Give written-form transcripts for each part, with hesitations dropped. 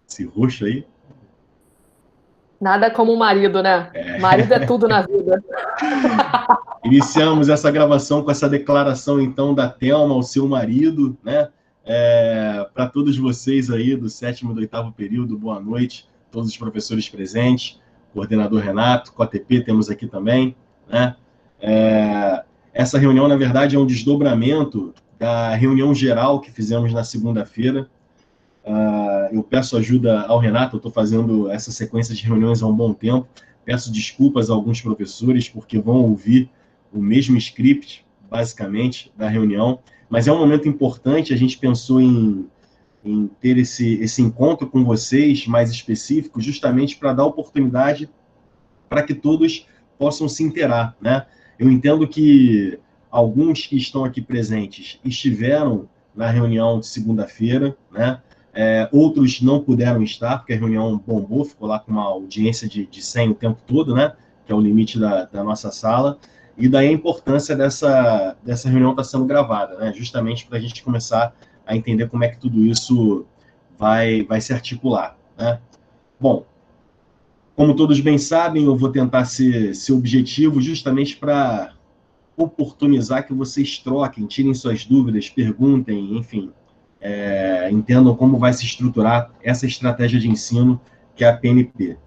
Esse roxo aí. Nada como um marido, né? Marido é tudo na vida. Iniciamos essa gravação com essa declaração, então, da Thelma ao seu marido, né? Para todos vocês aí do 7º e do 8º período, boa noite, todos os professores presentes, coordenador Renato, COTP temos aqui também, né? Essa reunião, na verdade, é um desdobramento da reunião geral que fizemos na segunda-feira. Eu peço ajuda ao Renato, eu estou fazendo essa sequência de reuniões há um bom tempo, peço desculpas a alguns professores, porque vão ouvir o mesmo script, basicamente, da reunião, mas é um momento importante, a gente pensou em ter esse encontro com vocês, mais específico, justamente para dar oportunidade para que todos possam se inteirar, né? Eu entendo que alguns que estão aqui presentes estiveram na reunião de segunda-feira, né? Outros não puderam estar, porque a reunião bombou, ficou lá com uma audiência de 100 o tempo todo, né? Que é o limite da nossa sala. E daí a importância dessa reunião estar sendo gravada, né? Justamente para a gente começar a entender como é que tudo isso vai se articular, né? Bom, como todos bem sabem, eu vou tentar ser objetivo justamente para oportunizar que vocês troquem, tirem suas dúvidas, perguntem, enfim, entendam como vai se estruturar essa estratégia de ensino que é a PNP.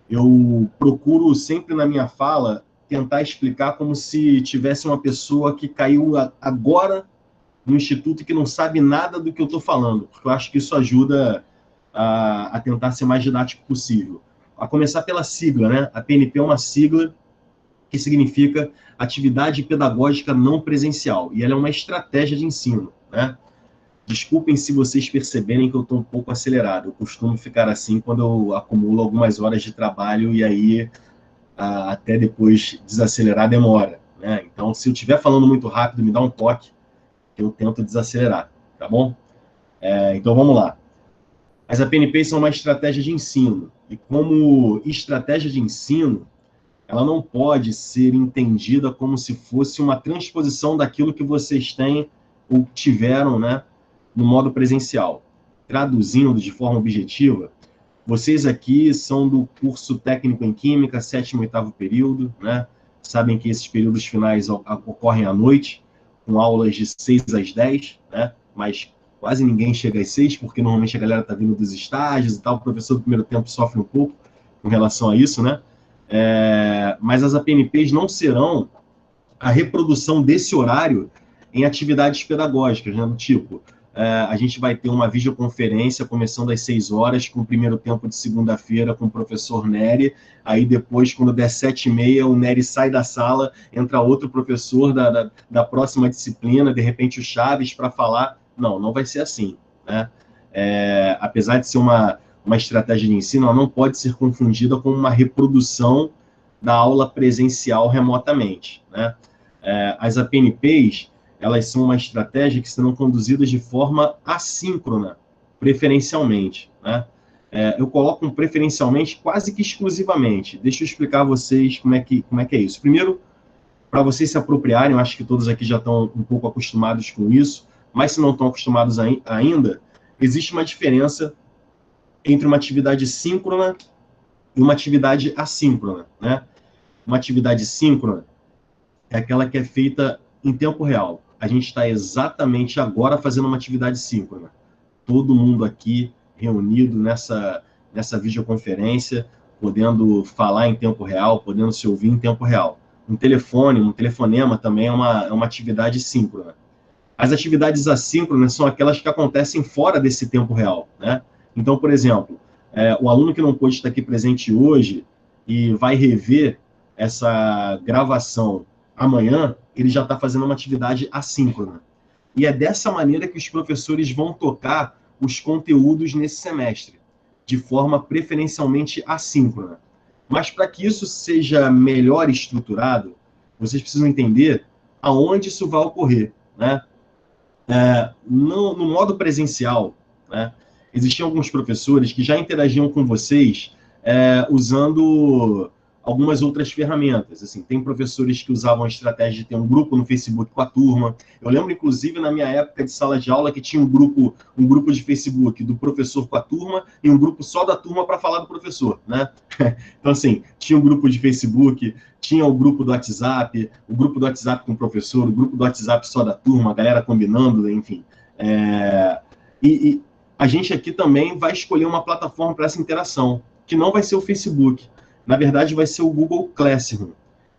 Eu procuro sempre na minha fala tentar explicar como se tivesse uma pessoa que caiu agora no instituto e que não sabe nada do que eu estou falando, porque eu acho que isso ajuda a tentar ser mais didático possível. A começar pela sigla, né? A PNP é uma sigla que significa Atividade Pedagógica Não Presencial, e ela é uma estratégia de ensino, né? Desculpem se vocês perceberem que eu estou um pouco acelerado, eu costumo ficar assim quando eu acumulo algumas horas de trabalho e aí até depois desacelerar demora, né? Então, se eu estiver falando muito rápido, me dá um toque, que eu tento desacelerar, tá bom? Então, vamos lá. As APNPs são uma estratégia de ensino, e como estratégia de ensino, ela não pode ser entendida como se fosse uma transposição daquilo que vocês têm ou tiveram, né, no modo presencial. Traduzindo de forma objetiva, vocês aqui são do curso técnico em Química, 7º e 8º período, né? Sabem que esses períodos finais ocorrem à noite, com aulas de 6 às 10, né? Mas quase ninguém chega às 6, porque normalmente a galera está vindo dos estágios e tal, o professor do primeiro tempo sofre um pouco com relação a isso, né? Mas as APNPs não serão a reprodução desse horário em atividades pedagógicas, né? Do tipo, a gente vai ter uma videoconferência começando às 6 horas, com o primeiro tempo de segunda-feira com o professor Nery, aí depois, quando der 7h30, o Nery sai da sala, entra outro professor da próxima disciplina, de repente o Chaves, para falar. Não vai ser assim, né? Apesar de ser uma estratégia de ensino, ela não pode ser confundida com uma reprodução da aula presencial remotamente, né? As APNPs, elas são uma estratégia que serão conduzidas de forma assíncrona, preferencialmente, né? Eu coloco um preferencialmente quase que exclusivamente. Deixa eu explicar a vocês como é que é isso. Primeiro, para vocês se apropriarem, eu acho que todos aqui já estão um pouco acostumados com isso, mas se não estão acostumados ainda, existe uma diferença entre uma atividade síncrona e uma atividade assíncrona, né? Uma atividade síncrona é aquela que é feita em tempo real. A gente está exatamente agora fazendo uma atividade síncrona. Todo mundo aqui reunido nessa videoconferência, podendo falar em tempo real, podendo se ouvir em tempo real. Um telefonema também é uma atividade síncrona. As atividades assíncronas são aquelas que acontecem fora desse tempo real, né? Então, por exemplo, o aluno que não pôde estar aqui presente hoje e vai rever essa gravação amanhã, ele já está fazendo uma atividade assíncrona. E é dessa maneira que os professores vão tocar os conteúdos nesse semestre, de forma preferencialmente assíncrona. Mas para que isso seja melhor estruturado, vocês precisam entender aonde isso vai ocorrer, né? No modo presencial, né, existiam alguns professores que já interagiam com vocês usando algumas outras ferramentas. Assim, tem professores que usavam a estratégia de ter um grupo no Facebook com a turma. Eu lembro, inclusive, na minha época de sala de aula, que tinha um grupo de Facebook do professor com a turma e um grupo só da turma para falar do professor, né? Então, assim, tinha um grupo de Facebook, tinha o grupo do WhatsApp, o grupo do WhatsApp com o professor, o grupo do WhatsApp só da turma, a galera combinando, enfim. E a gente aqui também vai escolher uma plataforma para essa interação, que não vai ser o Facebook. Na verdade, vai ser o Google Classroom,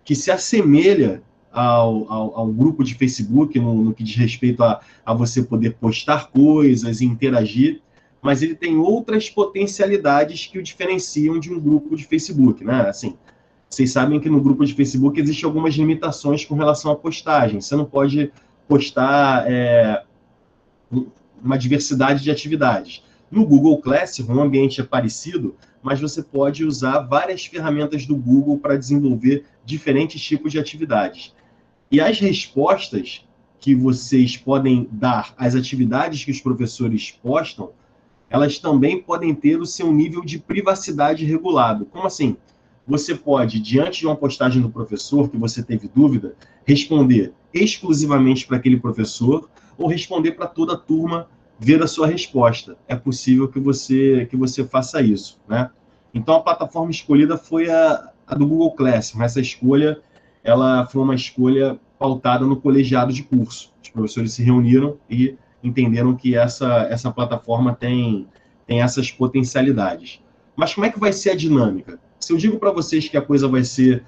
que se assemelha ao grupo de Facebook no que diz respeito a você poder postar coisas e interagir, mas ele tem outras potencialidades que o diferenciam de um grupo de Facebook, né? Assim, vocês sabem que no grupo de Facebook existem algumas limitações com relação à postagem. Você não pode postar uma diversidade de atividades. No Google Classroom, o ambiente é parecido, mas você pode usar várias ferramentas do Google para desenvolver diferentes tipos de atividades. E as respostas que vocês podem dar às atividades que os professores postam, elas também podem ter o seu nível de privacidade regulado. Como assim? Você pode, diante de uma postagem do professor que você teve dúvida, responder exclusivamente para aquele professor ou responder para toda a turma ver a sua resposta. É possível que você faça isso, né? Então, a plataforma escolhida foi a do Google Classroom. Essa escolha, ela foi uma escolha pautada no colegiado de curso. Os professores se reuniram e entenderam que essa plataforma tem essas potencialidades. Mas como é que vai ser a dinâmica? Se eu digo para vocês que a coisa vai ser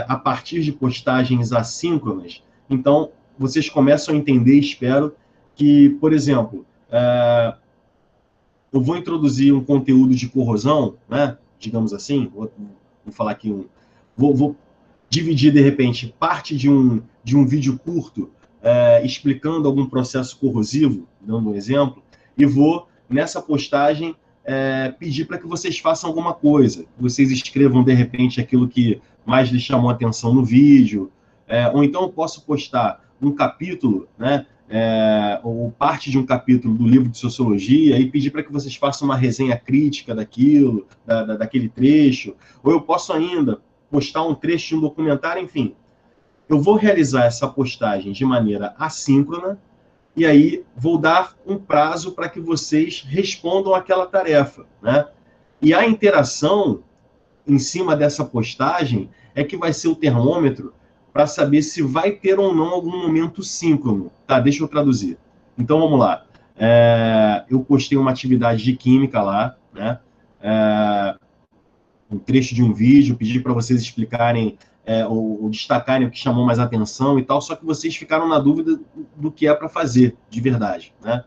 a partir de postagens assíncronas, então vocês começam a entender, espero, que, por exemplo, eu vou introduzir um conteúdo de corrosão, né? Digamos assim, vou falar aqui vou dividir, de repente, parte de um vídeo curto explicando algum processo corrosivo, dando um exemplo, e vou, nessa postagem, pedir para que vocês façam alguma coisa, que vocês escrevam, de repente, aquilo que mais lhes chamou a atenção no vídeo, ou então eu posso postar um capítulo, né, ou parte de um capítulo do livro de Sociologia e pedir para que vocês façam uma resenha crítica daquilo, daquele trecho, ou eu posso ainda postar um trecho de um documentário, enfim. Eu vou realizar essa postagem de maneira assíncrona e aí vou dar um prazo para que vocês respondam aquela tarefa, né? E a interação em cima dessa postagem é que vai ser o termômetro para saber se vai ter ou não algum momento síncrono. Tá, deixa eu traduzir. Então, vamos lá. Eu postei uma atividade de química lá, né? Um trecho de um vídeo, pedi para vocês explicarem ou destacarem o que chamou mais atenção e tal, só que vocês ficaram na dúvida do que é para fazer, de verdade, né?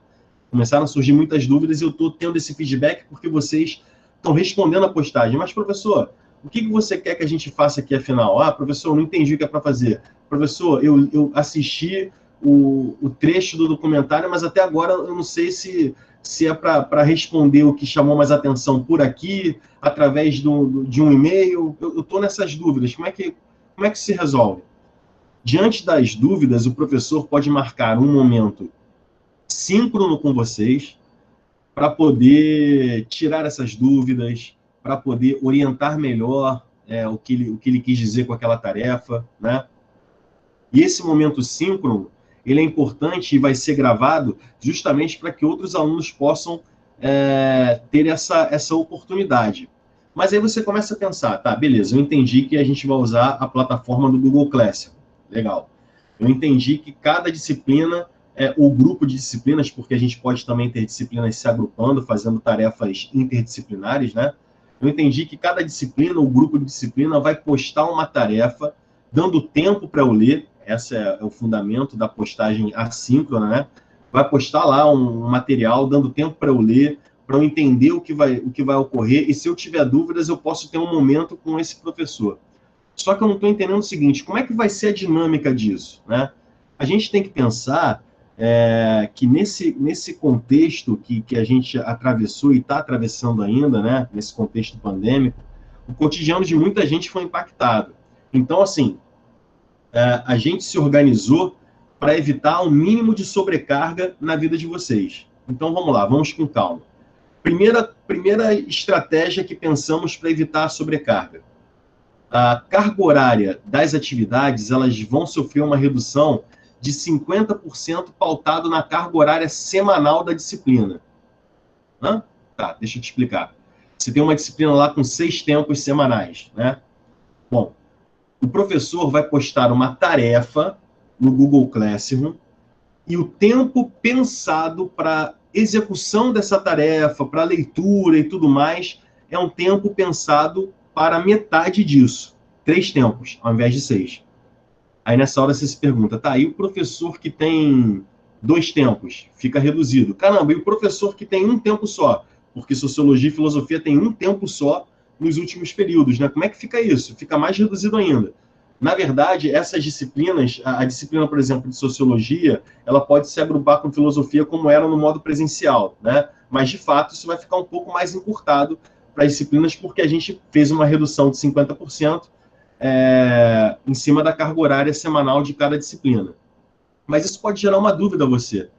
Começaram a surgir muitas dúvidas e eu estou tendo esse feedback porque vocês estão respondendo a postagem. Mas, professor, o que você quer que a gente faça aqui, afinal? Ah, professor, eu não entendi o que é para fazer. Professor, eu assisti o trecho do documentário, mas até agora eu não sei se é para responder o que chamou mais atenção por aqui, através de um e-mail. Eu estou nessas dúvidas. Como é que se resolve? Diante das dúvidas, o professor pode marcar um momento síncrono com vocês para poder tirar essas dúvidas, para poder orientar melhor o que ele quis dizer com aquela tarefa, né? E esse momento síncrono, ele é importante e vai ser gravado justamente para que outros alunos possam ter essa oportunidade. Mas aí você começa a pensar, tá, beleza, eu entendi que a gente vai usar a plataforma do Google Classroom. Legal. Eu entendi que cada disciplina, ou grupo de disciplinas, porque a gente pode também ter disciplinas se agrupando, fazendo tarefas interdisciplinares, né? Eu entendi que cada disciplina, ou grupo de disciplina, vai postar uma tarefa, dando tempo para eu ler. Esse é o fundamento da postagem assíncrona, né? Vai postar lá um material, dando tempo para eu ler, para eu entender o que vai ocorrer, e se eu tiver dúvidas, eu posso ter um momento com esse professor. Só que eu não estou entendendo o seguinte, como é que vai ser a dinâmica disso, né? A gente tem que pensar que nesse contexto que a gente atravessou e está atravessando ainda, né? Nesse contexto pandêmico, o cotidiano de muita gente foi impactado. Então, assim, a gente se organizou para evitar o mínimo de sobrecarga na vida de vocês. Então, vamos lá, vamos com calma. Primeira estratégia que pensamos para evitar a sobrecarga. a carga horária das atividades, elas vão sofrer uma redução de 50% pautado na carga horária semanal da disciplina. Hã? Tá, deixa eu te explicar. Você tem uma disciplina lá com 6 tempos semanais, né? Bom, o professor vai postar uma tarefa no Google Classroom e o tempo pensado para execução dessa tarefa, para leitura e tudo mais, é um tempo pensado para metade disso. 3 tempos, ao invés de 6. Aí nessa hora você se pergunta, tá, e o professor que tem 2 tempos? Fica reduzido. Caramba, e o professor que tem 1 tempo só? Porque Sociologia e Filosofia tem 1 tempo só nos últimos períodos, né? Como é que fica isso? Fica mais reduzido ainda. Na verdade, essas disciplinas, a disciplina, por exemplo, de Sociologia, ela pode se agrupar com Filosofia como era no modo presencial, né? Mas, de fato, isso vai ficar um pouco mais encurtado para as disciplinas, porque a gente fez uma redução de 50% em cima da carga horária semanal de cada disciplina. Mas isso pode gerar uma dúvida a você,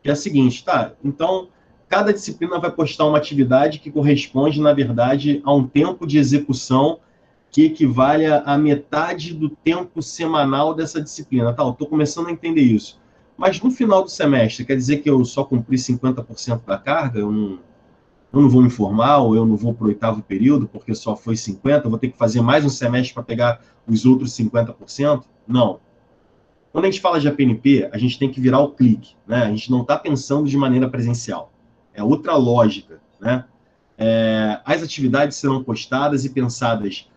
que é a seguinte, tá, então, cada disciplina vai postar uma atividade que corresponde, na verdade, a um tempo de execução que equivale a metade do tempo semanal dessa disciplina. Tá, eu estou começando a entender isso. Mas no final do semestre, quer dizer que eu só cumpri 50% da carga? Eu não vou me formar, ou eu não vou para o 8º período, porque só foi 50%, eu vou ter que fazer mais um semestre para pegar os outros 50%? Não. Quando a gente fala de APNP, a gente tem que virar o clique, né? A gente não está pensando de maneira presencial. É outra lógica, né? As atividades serão postadas e pensadas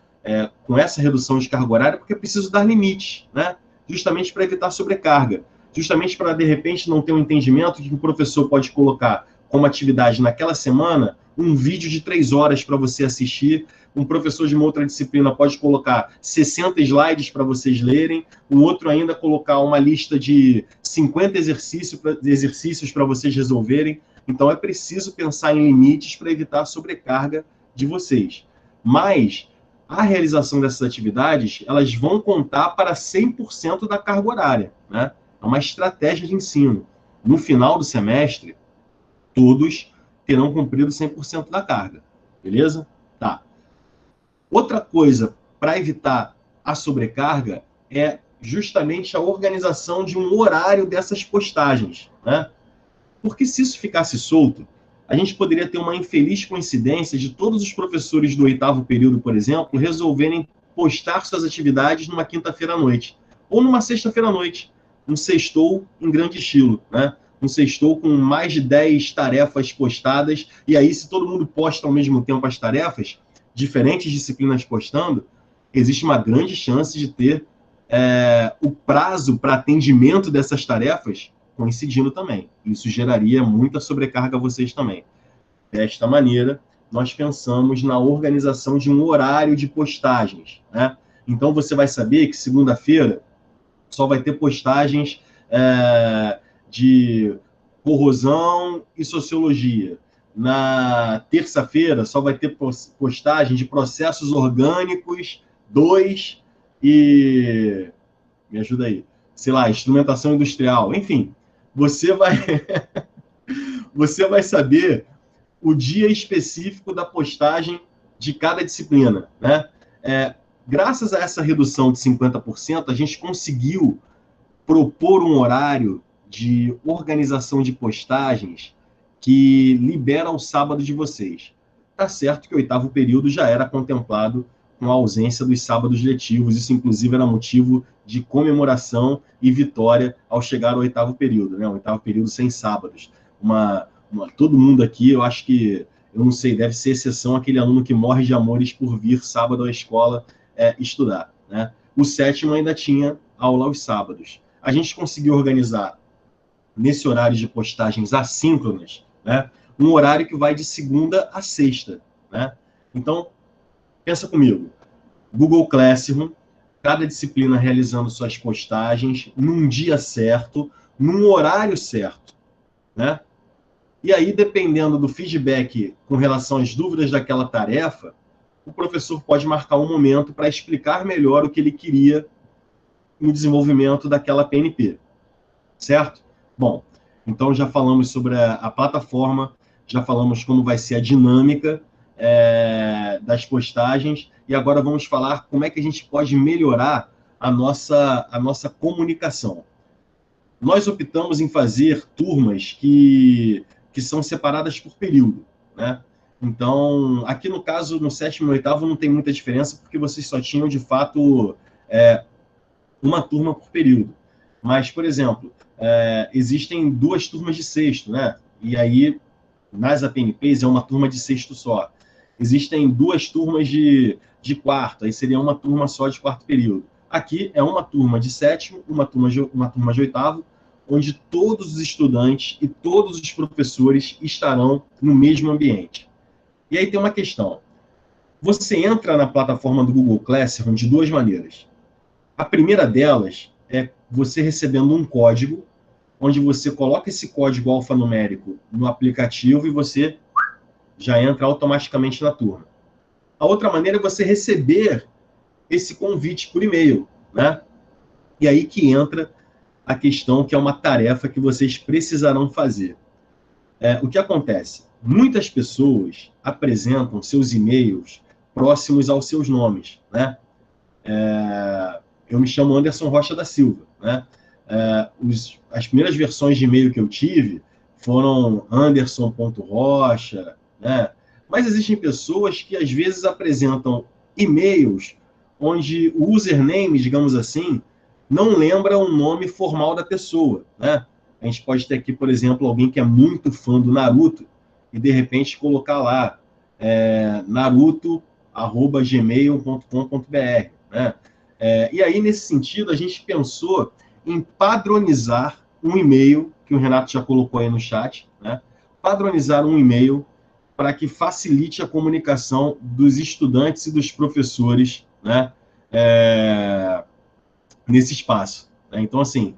com essa redução de carga horária, porque é preciso dar limites, né? Justamente para evitar sobrecarga. Justamente para, de repente, não ter um entendimento de que o professor pode colocar como atividade naquela semana um vídeo de 3 horas para você assistir. Um professor de uma outra disciplina pode colocar 60 slides para vocês lerem, um outro ainda colocar uma lista de 50 exercícios para vocês resolverem. Então, é preciso pensar em limites para evitar a sobrecarga de vocês. Mas a realização dessas atividades, elas vão contar para 100% da carga horária, né? É uma estratégia de ensino. No final do semestre, todos terão cumprido 100% da carga, beleza? Tá. Outra coisa para evitar a sobrecarga é justamente a organização de um horário dessas postagens, né? Porque se isso ficasse solto, a gente poderia ter uma infeliz coincidência de todos os professores do 8º período, por exemplo, resolverem postar suas atividades numa quinta-feira à noite, ou numa sexta-feira à noite, um sextou em grande estilo, né? Um sextou com mais de 10 tarefas postadas, e aí se todo mundo posta ao mesmo tempo as tarefas, diferentes disciplinas postando, existe uma grande chance de ter o prazo para atendimento dessas tarefas coincidindo também. Isso geraria muita sobrecarga a vocês também. Desta maneira, nós pensamos na organização de um horário de postagens, né? Então, você vai saber que segunda-feira só vai ter postagens de corrosão e sociologia. Na terça-feira, só vai ter postagem de processos orgânicos 2 e... me ajuda aí. Sei lá, instrumentação industrial. Enfim, você vai saber o dia específico da postagem de cada disciplina, né? Graças a essa redução de 50%, a gente conseguiu propor um horário de organização de postagens que libera o sábado de vocês. Tá certo que o 8º período já era contemplado com a ausência dos sábados letivos, isso inclusive era motivo de comemoração e vitória ao chegar ao 8º período, né? O 8º período sem sábados. Todo mundo aqui, eu acho que, eu não sei, deve ser exceção aquele aluno que morre de amores por vir sábado à escola estudar, né? O 7º ainda tinha aula aos sábados. A gente conseguiu organizar, nesse horário de postagens assíncronas, né, um horário que vai de segunda a sexta, né? Então, pensa comigo, Google Classroom, cada disciplina realizando suas postagens num dia certo, num horário certo, né? E aí, dependendo do feedback com relação às dúvidas daquela tarefa, o professor pode marcar um momento para explicar melhor o que ele queria no desenvolvimento daquela PNP, certo? Bom, então já falamos sobre a plataforma, já falamos como vai ser a dinâmica, das postagens, e agora vamos falar como é que a gente pode melhorar a nossa comunicação. Nós optamos em fazer turmas que são separadas por período, né? Então, aqui no caso, no 7º e 8º, não tem muita diferença, porque vocês só tinham, de fato, uma turma por período. Mas, por exemplo, existem 2 turmas de 6º, né? E aí, nas APNPs, é uma turma de 6º só. Existem 2 turmas de 4º, aí seria uma turma só de 4º período. Aqui é uma turma de 7º, uma turma de 8º, onde todos os estudantes e todos os professores estarão no mesmo ambiente. E aí tem uma questão. Você entra na plataforma do Google Classroom de 2 maneiras. A primeira delas é você recebendo um código, onde você coloca esse código alfanumérico no aplicativo e você já entra automaticamente na turma. A outra maneira é você receber esse convite por e-mail, né? E aí que entra a questão, que é uma tarefa que vocês precisarão fazer. O que acontece? Muitas pessoas apresentam seus e-mails próximos aos seus nomes, né? Eu me chamo Anderson Rocha da Silva, né? As primeiras versões de e-mail que eu tive foram anderson.rocha, né? Mas existem pessoas que às vezes apresentam e-mails onde o username, digamos assim, não lembra o nome formal da pessoa, né? A gente pode ter aqui, por exemplo, alguém que é muito fã do Naruto e, de repente, colocar lá naruto@gmail.com.br, né? E aí, nesse sentido, a gente pensou em padronizar um e-mail, que o Renato já colocou aí no chat, né? Padronizar um e-mail para que facilite a comunicação dos estudantes e dos professores, né? Nesse espaço, né? Então, assim,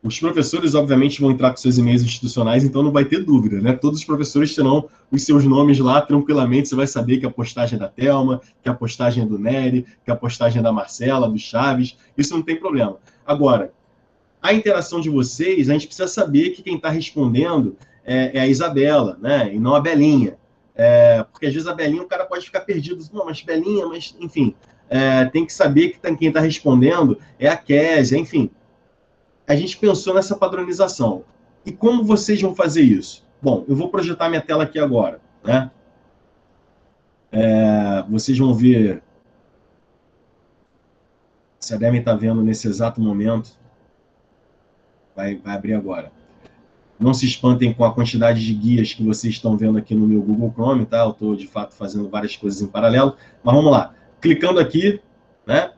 os professores, obviamente, vão entrar com seus e-mails institucionais, então não vai ter dúvida, né? Todos os professores terão os seus nomes lá tranquilamente. Você vai saber que a postagem é da Thelma, que a postagem é do Nery, que a postagem é da Marcela, do Chaves. Isso não tem problema. Agora, a interação de vocês, a gente precisa saber que quem está respondendo é a Isabela, né? E não a Belinha. Porque às vezes a Belinha, o cara pode ficar perdido. Não, mas Belinha, mas enfim. Tem que saber que quem está respondendo é a Kézia, enfim. A gente pensou nessa padronização. E como vocês vão fazer isso? Bom, eu vou projetar minha tela aqui agora, né? Vocês vão ver, se a devem estar vendo nesse exato momento, vai abrir agora. Não se espantem com a quantidade de guias que vocês estão vendo aqui no meu Google Chrome, tá? Eu estou, de fato, fazendo várias coisas em paralelo. Mas vamos lá. Clicando aqui, né?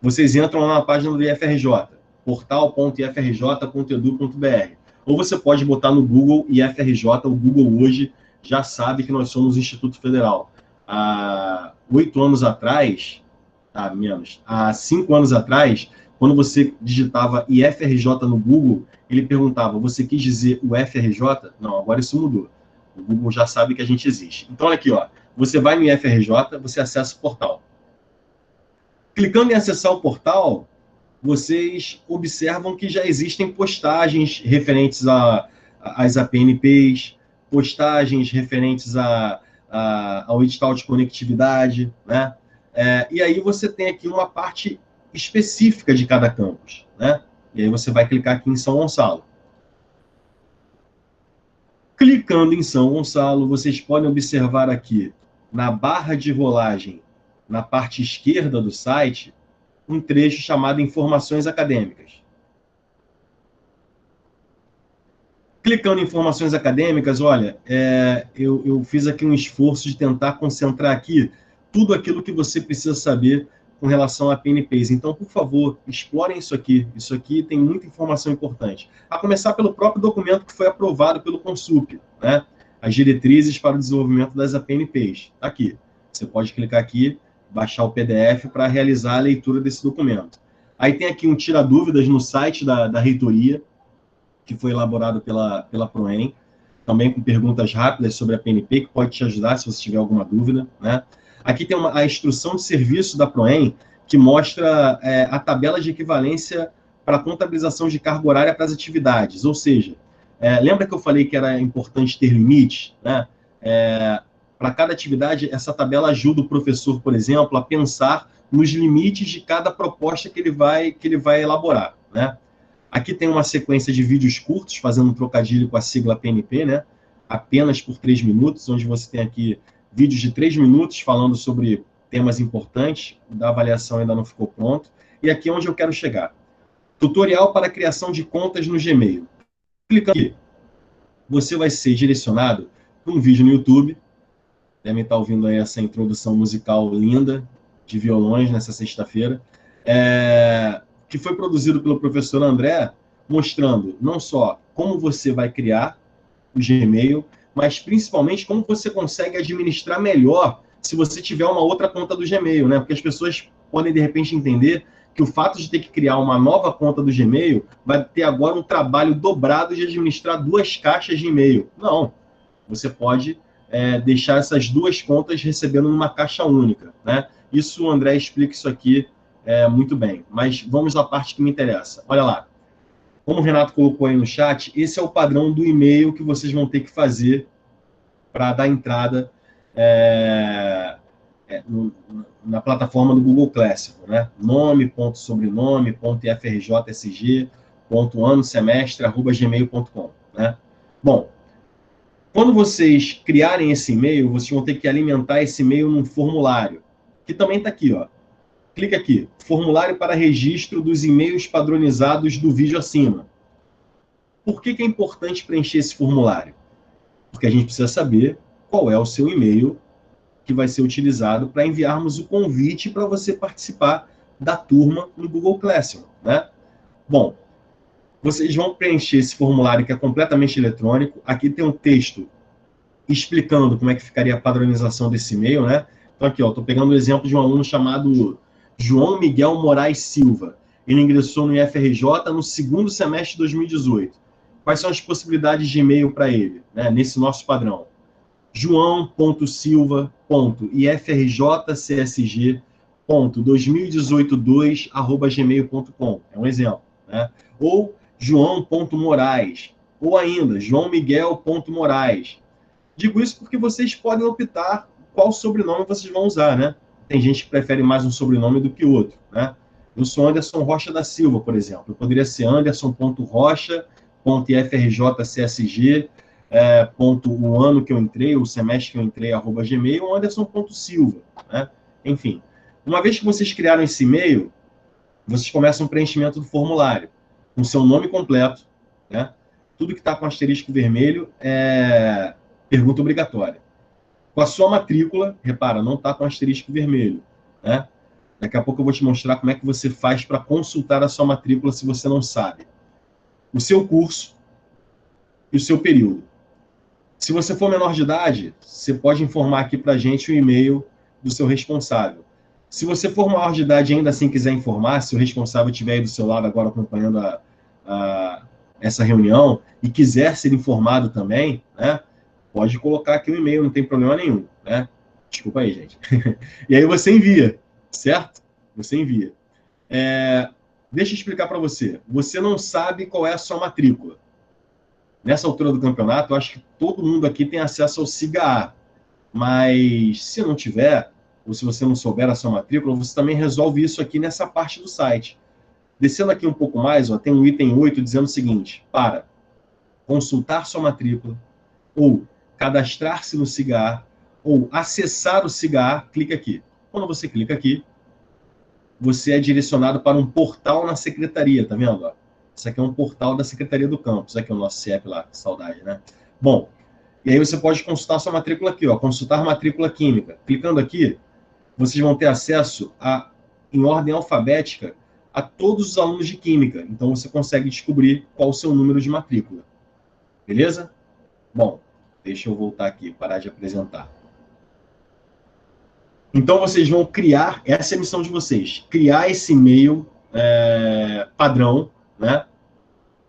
Vocês entram lá na página do IFRJ, portal.ifrj.edu.br. Ou você pode botar no Google IFRJ. O Google hoje já sabe que nós somos o Instituto Federal. Há 8 anos atrás, há 5 anos atrás, quando você digitava IFRJ no Google, ele perguntava, você quis dizer o FRJ? Não, agora isso mudou. O Google já sabe que a gente existe. Então, olha aqui, ó. Você vai no IFRJ, você acessa o portal. Clicando em acessar o portal, vocês observam que já existem postagens referentes às APNPs, postagens referentes ao edital de conectividade, né? E aí você tem aqui uma parte específica de cada campus, né? E aí você vai clicar aqui em São Gonçalo. Clicando em São Gonçalo, vocês podem observar aqui, na barra de rolagem, na parte esquerda do site, um trecho chamado Informações Acadêmicas. Clicando em Informações Acadêmicas, olha, eu fiz aqui um esforço de tentar concentrar aqui tudo aquilo que você precisa saber com relação a PNPs. Então, por favor, explorem isso aqui. Isso aqui tem muita informação importante. A começar pelo próprio documento que foi aprovado pelo Consup, né? As diretrizes para o desenvolvimento das APNPs. Está aqui. Você pode clicar aqui, baixar o PDF para realizar a leitura desse documento. Aí tem aqui um tira dúvidas no site da reitoria, que foi elaborado pela Proem, também com perguntas rápidas sobre a PNP, que pode te ajudar se você tiver alguma dúvida, né? Aqui tem a instrução de serviço da Proem, que mostra a tabela de equivalência para a contabilização de carga horária para as atividades. Ou seja, lembra que eu falei que era importante ter limite, né? Para cada atividade, essa tabela ajuda o professor, por exemplo, a pensar nos limites de cada proposta que ele vai elaborar, né? Aqui tem uma sequência de vídeos curtos, fazendo um trocadilho com a sigla PNP, né? Apenas por 3 minutos, onde você tem aqui vídeos de 3 minutos falando sobre temas importantes, da avaliação ainda não ficou pronto. E aqui é onde eu quero chegar. Tutorial para a criação de contas no Gmail. Clicando aqui, você vai ser direcionado para um vídeo no YouTube. Devem estar ouvindo aí essa introdução musical linda de violões nessa sexta-feira, que foi produzido pelo professor André, mostrando não só como você vai criar o Gmail, mas principalmente como você consegue administrar melhor se você tiver uma outra conta do Gmail, né? Porque as pessoas podem, de repente, entender que o fato de ter que criar uma nova conta do Gmail vai ter agora um trabalho dobrado de administrar 2 caixas de e-mail. Não. Você pode deixar essas 2 contas recebendo numa caixa única, né? Isso, o André explica isso aqui muito bem. Mas vamos à parte que me interessa. Olha lá. Como o Renato colocou aí no chat, esse é o padrão do e-mail que vocês vão ter que fazer para dar entrada na plataforma do Google Classic, né? nome.sobrenome.frjsg.ano-semestre@gmail.com, né? Bom, quando vocês criarem esse e-mail, vocês vão ter que alimentar esse e-mail num formulário, que também está aqui, ó. Clica aqui, formulário para registro dos e-mails padronizados do vídeo acima. Por que é importante preencher esse formulário? Porque a gente precisa saber qual é o seu e-mail que vai ser utilizado para enviarmos o convite para você participar da turma no Google Classroom, né? Bom, vocês vão preencher esse formulário que é completamente eletrônico. Aqui tem um texto explicando como é que ficaria a padronização desse e-mail, né? Então aqui, ó, estou pegando o exemplo de um aluno chamado João Miguel Moraes Silva. Ele ingressou no IFRJ no 2º semestre de 2018. Quais são as possibilidades de e-mail para ele, né, nesse nosso padrão? joão.silva.ifrjcsg.2018.2@gmail.com. É um exemplo, né? Ou joão.moraes, ou ainda joãomiguel.moraes. Digo isso porque vocês podem optar qual sobrenome vocês vão usar, né? Tem gente que prefere mais um sobrenome do que outro, né? Eu sou Anderson Rocha da Silva, por exemplo. Eu poderia ser anderson.rocha.ifrjcsg, o ano que eu entrei, o semestre que eu entrei, @gmail, ou anderson.silva, né? Enfim, uma vez que vocês criaram esse e-mail, vocês começam o preenchimento do formulário, com seu nome completo, né? Tudo que está com asterisco vermelho é pergunta obrigatória. Com a sua matrícula, repara, não está com asterisco vermelho, né? Daqui a pouco eu vou te mostrar como é que você faz para consultar a sua matrícula se você não sabe. O seu curso e o seu período. Se você for menor de idade, você pode informar aqui para a gente o e-mail do seu responsável. Se você for maior de idade e ainda assim quiser informar, se o responsável estiver aí do seu lado agora acompanhando essa reunião e quiser ser informado também, né, pode colocar aqui o e-mail, não tem problema nenhum, né? Desculpa aí, gente. E aí você envia, certo? Você envia. Deixa eu explicar para você. Você não sabe qual é a sua matrícula. Nessa altura do campeonato, eu acho que todo mundo aqui tem acesso ao SIGA-A. Mas se não tiver, ou se você não souber a sua matrícula, você também resolve isso aqui nessa parte do site. Descendo aqui um pouco mais, ó, tem um item 8 dizendo o seguinte: para consultar sua matrícula, ou cadastrar-se no SIGA-A, ou acessar o SIGA-A, clica aqui. Quando você clica aqui, você é direcionado para um portal na secretaria, tá vendo? Ó? Isso aqui é um portal da Secretaria do Campus, aqui é o nosso CEP lá, que saudade, né? Bom, e aí você pode consultar sua matrícula aqui, ó, consultar matrícula química. Clicando aqui, vocês vão ter acesso em ordem alfabética a todos os alunos de química. Então você consegue descobrir qual o seu número de matrícula. Beleza? Bom, deixa eu voltar aqui, parar de apresentar. Então vocês vão criar, essa é a missão de vocês, criar esse e-mail padrão, né?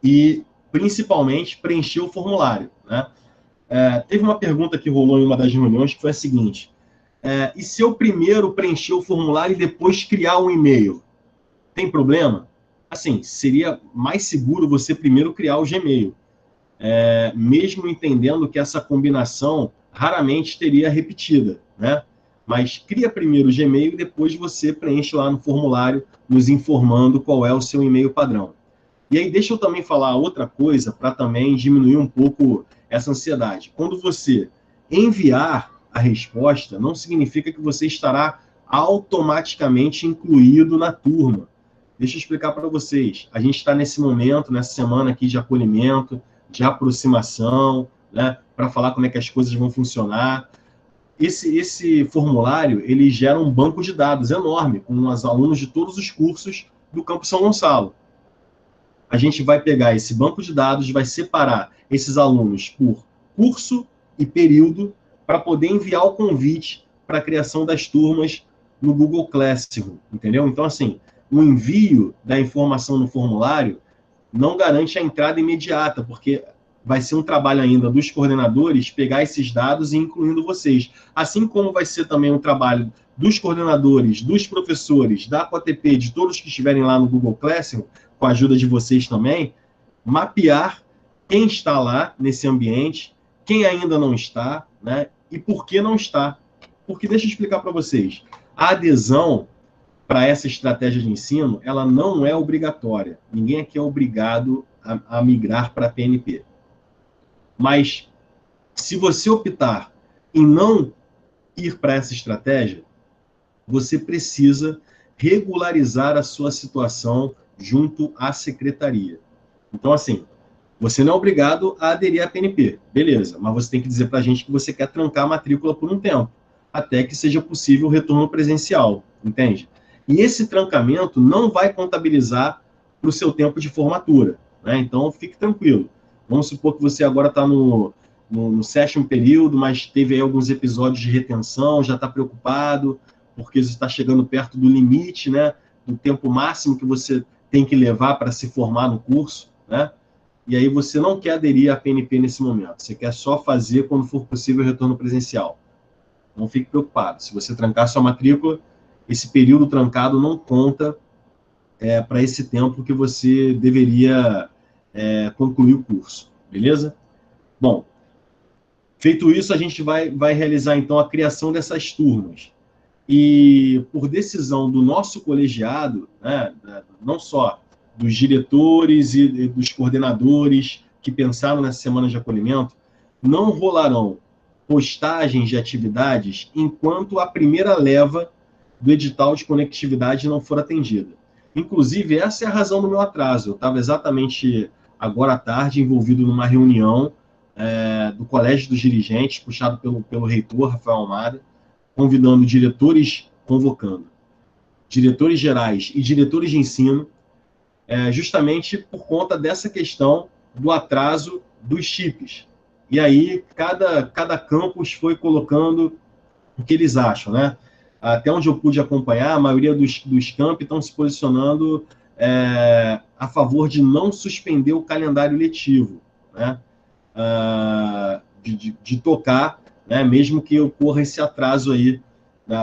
E principalmente preencher o formulário, né? Teve uma pergunta que rolou em uma das reuniões que foi a seguinte: e se eu primeiro preencher o formulário e depois criar um e-mail? Tem problema? Assim, seria mais seguro você primeiro criar o Gmail. Mesmo entendendo que essa combinação raramente teria repetida, né? Mas cria primeiro o Gmail e depois você preenche lá no formulário nos informando qual é o seu e-mail padrão. E aí deixa eu também falar outra coisa para também diminuir um pouco essa ansiedade. Quando você enviar a resposta, não significa que você estará automaticamente incluído na turma. Deixa eu explicar para vocês. A gente está nesse momento, nessa semana aqui de acolhimento, de aproximação, né, para falar como é que as coisas vão funcionar. Esse formulário, ele gera um banco de dados enorme, com os alunos de todos os cursos do Campus São Gonçalo. A gente vai pegar esse banco de dados, vai separar esses alunos por curso e período, para poder enviar o convite para a criação das turmas no Google Classroom, entendeu? Então, assim, o envio da informação no formulário não garante a entrada imediata, porque vai ser um trabalho ainda dos coordenadores pegar esses dados e incluindo vocês. Assim como vai ser também um trabalho dos coordenadores, dos professores, da APOTP, de todos que estiverem lá no Google Classroom, com a ajuda de vocês também, mapear quem está lá nesse ambiente, quem ainda não está, né? E por que não está. Porque deixa eu explicar para vocês. A adesão para essa estratégia de ensino, ela não é obrigatória. Ninguém aqui é obrigado a migrar para a PNP. Mas, se você optar em não ir para essa estratégia, você precisa regularizar a sua situação junto à secretaria. Então, assim, você não é obrigado a aderir à PNP, beleza, mas você tem que dizer para a gente que você quer trancar a matrícula por um tempo, até que seja possível o retorno presencial, entende? E esse trancamento não vai contabilizar para o seu tempo de formatura, né? Então, fique tranquilo. Vamos supor que você agora está no 7º período, mas teve aí alguns episódios de retenção, já está preocupado, porque você está chegando perto do limite, né? Do tempo máximo que você tem que levar para se formar no curso, né? E aí você não quer aderir à PNP nesse momento, você quer só fazer quando for possível o retorno presencial. Não fique preocupado. Se você trancar sua matrícula, esse período trancado não conta para esse tempo que você deveria concluir o curso, beleza? Bom, feito isso, a gente vai realizar, então, a criação dessas turmas. E, por decisão do nosso colegiado, né, não só dos diretores e dos coordenadores que pensaram nessa semana de acolhimento, não rolarão postagens de atividades enquanto a primeira leva do edital de conectividade não for atendida. Inclusive, essa é a razão do meu atraso. Eu estava exatamente agora à tarde envolvido numa reunião do Colégio dos Dirigentes, puxado pelo reitor, Rafael Almada, convidando diretores, convocando diretores gerais e diretores de ensino, justamente por conta dessa questão do atraso dos chips. E aí, cada campus foi colocando o que eles acham, né? Até onde eu pude acompanhar, a maioria dos campi estão se posicionando a favor de não suspender o calendário letivo, né? De tocar, né? Mesmo que ocorra esse atraso aí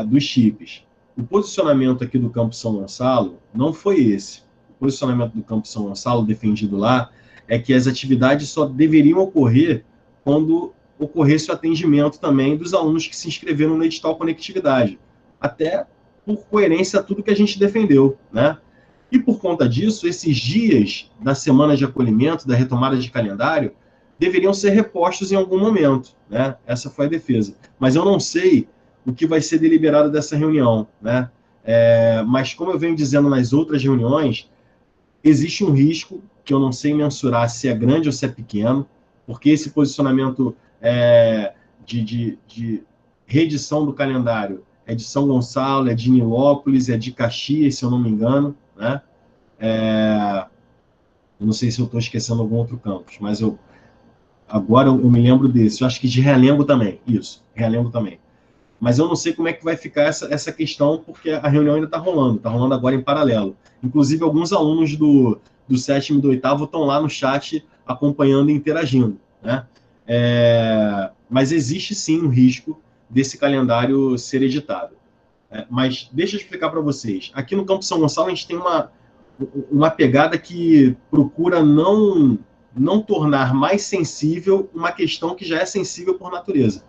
dos chips. O posicionamento aqui do Campus São Gonçalo não foi esse. O posicionamento do Campus São Gonçalo, defendido lá, é que as atividades só deveriam ocorrer quando ocorresse o atendimento também dos alunos que se inscreveram no edital Conectividade, até por coerência a tudo que a gente defendeu, né? E por conta disso, esses dias da semana de acolhimento, da retomada de calendário, deveriam ser repostos em algum momento, né? Essa foi a defesa. Mas eu não sei o que vai ser deliberado dessa reunião, né? Mas como eu venho dizendo nas outras reuniões, existe um risco que eu não sei mensurar se é grande ou se é pequeno, porque esse posicionamento de reedição do calendário é de São Gonçalo, é de Nilópolis, é de Caxias, se eu não me engano, né? Eu não sei se eu estou esquecendo algum outro campus, mas agora eu me lembro desse. Eu acho que de Realengo também, isso, Realengo também. Mas eu não sei como é que vai ficar essa questão, porque a reunião ainda está rolando agora em paralelo. Inclusive, alguns alunos do 7º e do 8º estão lá no chat acompanhando e interagindo, né? Mas existe sim um risco desse calendário ser editado. Mas deixa eu explicar para vocês. Aqui no Campus São Gonçalo, a gente tem uma pegada que procura não tornar mais sensível uma questão que já é sensível por natureza.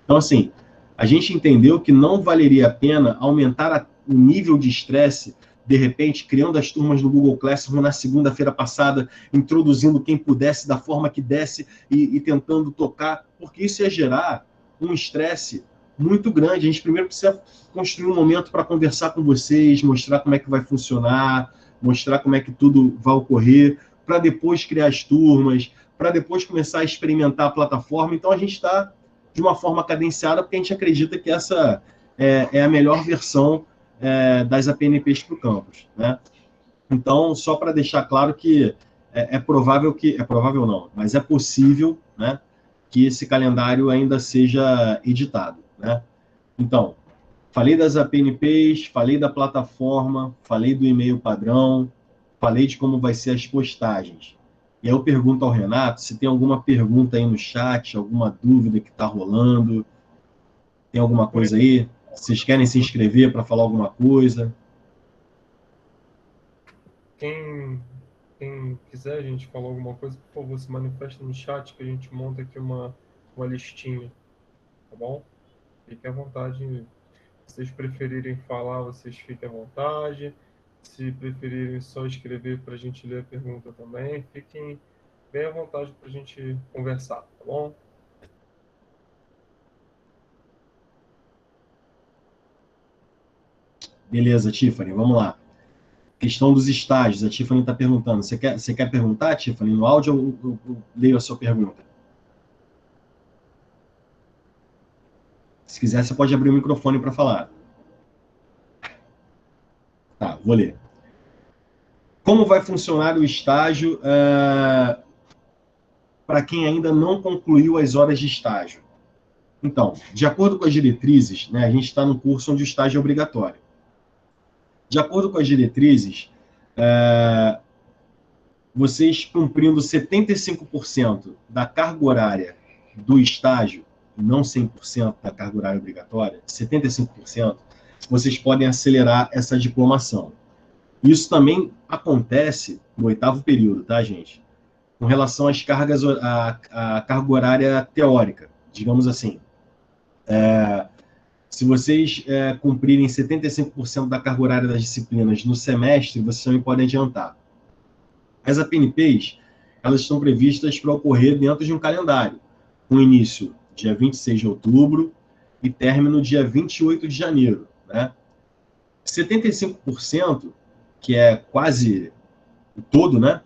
Então, assim, a gente entendeu que não valeria a pena aumentar o nível de estresse, de repente, criando as turmas no Google Classroom na segunda-feira passada, introduzindo quem pudesse da forma que desse e tentando tocar, porque isso ia gerar um estresse muito grande. A gente primeiro precisa construir um momento para conversar com vocês, mostrar como é que vai funcionar, mostrar como é que tudo vai ocorrer, para depois criar as turmas, para depois começar a experimentar a plataforma. Então, a gente está de uma forma cadenciada, porque a gente acredita que essa é a melhor versão das APNPs para o campus, né? Então, só para deixar claro que é provável não, mas é possível, né, que esse calendário ainda seja editado, né? Então, falei das APNPs, falei da plataforma, falei do e-mail padrão, falei de como vai ser as postagens. E aí eu pergunto ao Renato se tem alguma pergunta aí no chat, alguma dúvida que está rolando. Tem alguma coisa aí? Vocês querem se inscrever para falar alguma coisa? Quem quiser, a gente falar alguma coisa, por favor, se manifesta no chat que a gente monta aqui uma listinha, tá bom? Fiquem à vontade. Se vocês preferirem falar, vocês fiquem à vontade. Se preferirem só escrever para a gente ler a pergunta também, fiquem bem à vontade para a gente conversar, tá bom? Beleza, Tiffany, vamos lá. Questão dos estágios, a Tiffany está perguntando. Você quer perguntar, Tiffany, no áudio ou eu leio a sua pergunta? Se quiser, você pode abrir o microfone para falar. Tá, vou ler. Como vai funcionar o estágio para quem ainda não concluiu as horas de estágio? Então, de acordo com as diretrizes, né, a gente está no curso onde o estágio é obrigatório. De acordo com as diretrizes, vocês cumprindo 75% da carga horária do estágio, não 100% da carga horária obrigatória, 75%, vocês podem acelerar essa diplomação. Isso também acontece no 8º período, tá, gente? Com relação às cargas, a carga horária teórica, digamos assim. Se vocês cumprirem 75% da carga horária das disciplinas no semestre, vocês também podem adiantar. As APNPs, elas estão previstas para ocorrer dentro de um calendário, com início dia 26 de outubro e término dia 28 de janeiro, né? 75%, que é quase o todo, né?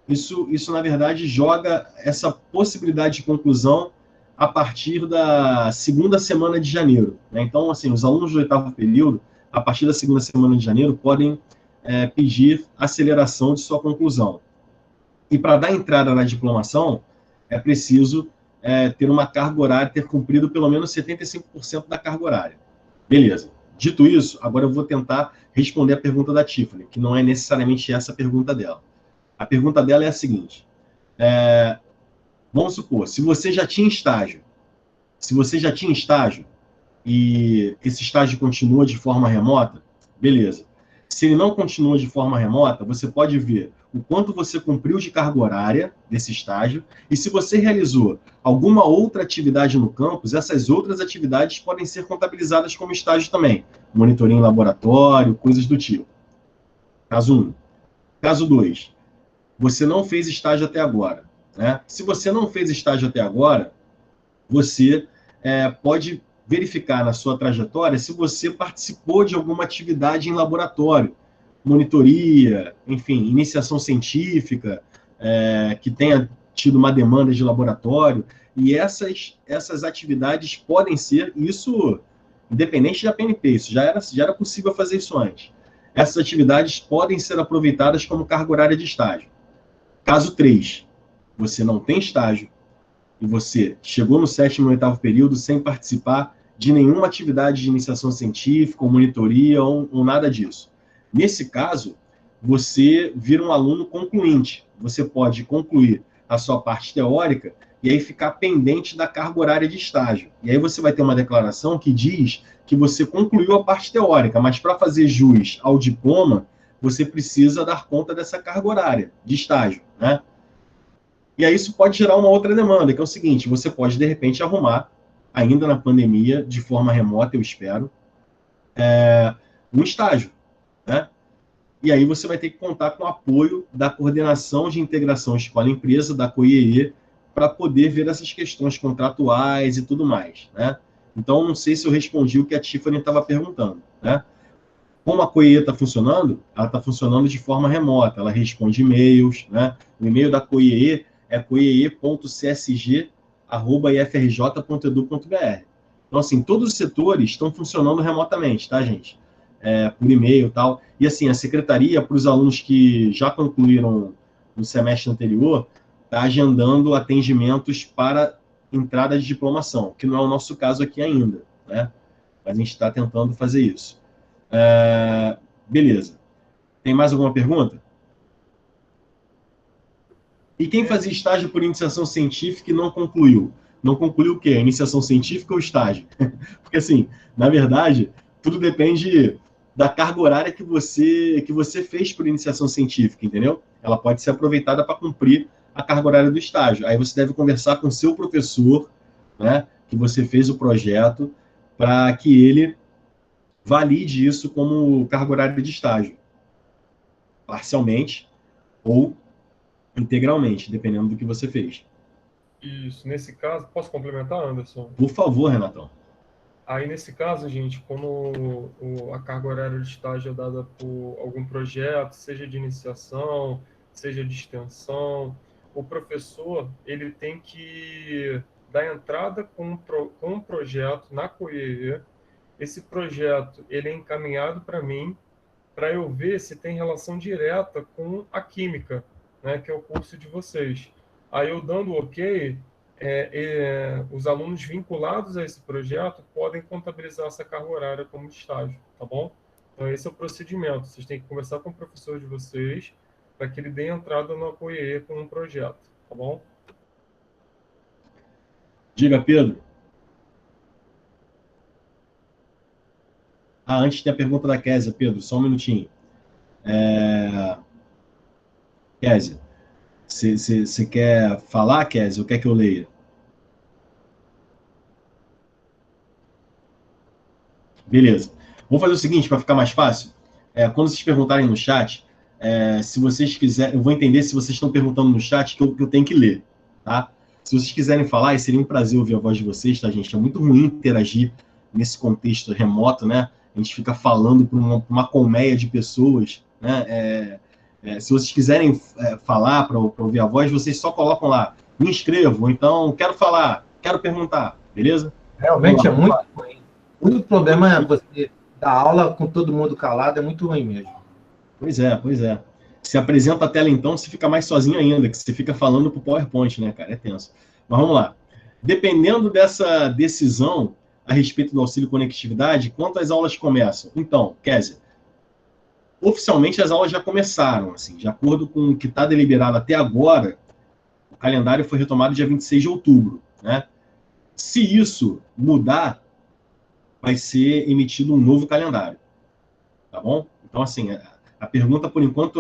Isso, na verdade, joga essa possibilidade de conclusão a partir da segunda semana de janeiro, né? Então, assim, os alunos do 8º período, a partir da segunda semana de janeiro, podem pedir aceleração de sua conclusão. E para dar entrada na diplomação, é preciso ter uma carga horária, ter cumprido pelo menos 75% da carga horária. Beleza. Dito isso, agora eu vou tentar responder a pergunta da Tiffany, que não é necessariamente essa a pergunta dela. A pergunta dela é a seguinte. Vamos supor, se você já tinha estágio e esse estágio continua de forma remota, beleza. Se ele não continua de forma remota, você pode ver o quanto você cumpriu de carga horária desse estágio e se você realizou alguma outra atividade no campus, essas outras atividades podem ser contabilizadas como estágio também. Monitoria em laboratório, coisas do tipo. Caso 1. Caso 2. Você não fez estágio até agora, né? Se você não fez estágio até agora, você pode verificar na sua trajetória se você participou de alguma atividade em laboratório, monitoria, enfim, iniciação científica, que tenha tido uma demanda de laboratório, e essas atividades podem ser, isso independente da PNP, isso já era possível fazer isso antes. Essas atividades podem ser aproveitadas como carga horária de estágio. Caso 3, você não tem estágio, e você chegou no 7º e 8º período sem participar de nenhuma atividade de iniciação científica, ou monitoria, ou nada disso. Nesse caso, você vira um aluno concluinte. Você pode concluir a sua parte teórica e aí ficar pendente da carga horária de estágio. E aí você vai ter uma declaração que diz que você concluiu a parte teórica, mas para fazer jus ao diploma, você precisa dar conta dessa carga horária de estágio, né? E aí isso pode gerar uma outra demanda, que é o seguinte, você pode, de repente, arrumar ainda na pandemia, de forma remota, eu espero, um estágio, né? E aí você vai ter que contar com o apoio da Coordenação de Integração Escola-Empresa, da COIEE, para poder ver essas questões contratuais e tudo mais, né? Então, não sei se eu respondi o que a Tiffany estava perguntando, né? Como a COIE está funcionando? Ela está funcionando de forma remota, ela responde e-mails, né? O e-mail da COIE é coiee.csg@ifrj.edu.br. Então, assim, todos os setores estão funcionando remotamente, tá, gente? Por e-mail e tal. E, assim, a secretaria, para os alunos que já concluíram no semestre anterior, está agendando atendimentos para entrada de diplomação, que não é o nosso caso aqui ainda, né? Mas a gente está tentando fazer isso. Beleza. Tem mais alguma pergunta? E quem fazia estágio por iniciação científica e não concluiu? Não concluiu o quê? A iniciação científica ou estágio? Porque, assim, na verdade, tudo depende da carga horária que você fez por iniciação científica, entendeu? Ela pode ser aproveitada para cumprir a carga horária do estágio. Aí você deve conversar com o seu professor, né, que você fez o projeto, para que ele valide isso como carga horária de estágio, parcialmente ou integralmente, dependendo do que você fez. Isso, nesse caso, posso complementar, Anderson? Por favor, Renatão. Aí, nesse caso, gente, quando a carga horária de estágio é dada por algum projeto, seja de iniciação, seja de extensão, o professor ele tem que dar entrada com um projeto na COIE. Esse projeto ele é encaminhado para mim, para eu ver se tem relação direta com a química, né, que é o curso de vocês. Aí eu dando ok, os alunos vinculados a esse projeto podem contabilizar essa carga horária como estágio, tá bom? Então esse é o procedimento. Vocês têm que conversar com o professor de vocês para que ele dê entrada no APOE com um projeto, tá bom? Diga, Pedro. Antes tem a pergunta da Késia, Pedro, só um minutinho. Késia, você quer falar, Késia, ou quer que eu leia? Beleza. Vamos fazer o seguinte, para ficar mais fácil. Quando vocês perguntarem no chat, se vocês quiserem, eu vou entender se vocês estão perguntando no chat que eu tenho que ler, tá? Se vocês quiserem falar, seria um prazer ouvir a voz de vocês, tá, gente? É muito ruim interagir nesse contexto remoto, né? A gente fica falando para uma colmeia de pessoas, né? Se vocês quiserem falar para ouvir a voz, vocês só colocam lá, me inscrevo, então quero falar, quero perguntar, beleza? Realmente é muito ruim. O único problema é você dar aula com todo mundo calado, é muito ruim mesmo. Pois é, pois é. Se apresenta a tela então, você fica mais sozinho ainda, que você fica falando pro PowerPoint, né, cara? É tenso. Mas vamos lá. Dependendo dessa decisão a respeito do auxílio conectividade, quantas aulas começam? Então, Kézia, oficialmente as aulas já começaram, assim, de acordo com o que está deliberado até agora, o calendário foi retomado dia 26 de outubro, né? Se isso mudar, vai ser emitido um novo calendário, tá bom? Então, assim, a pergunta por enquanto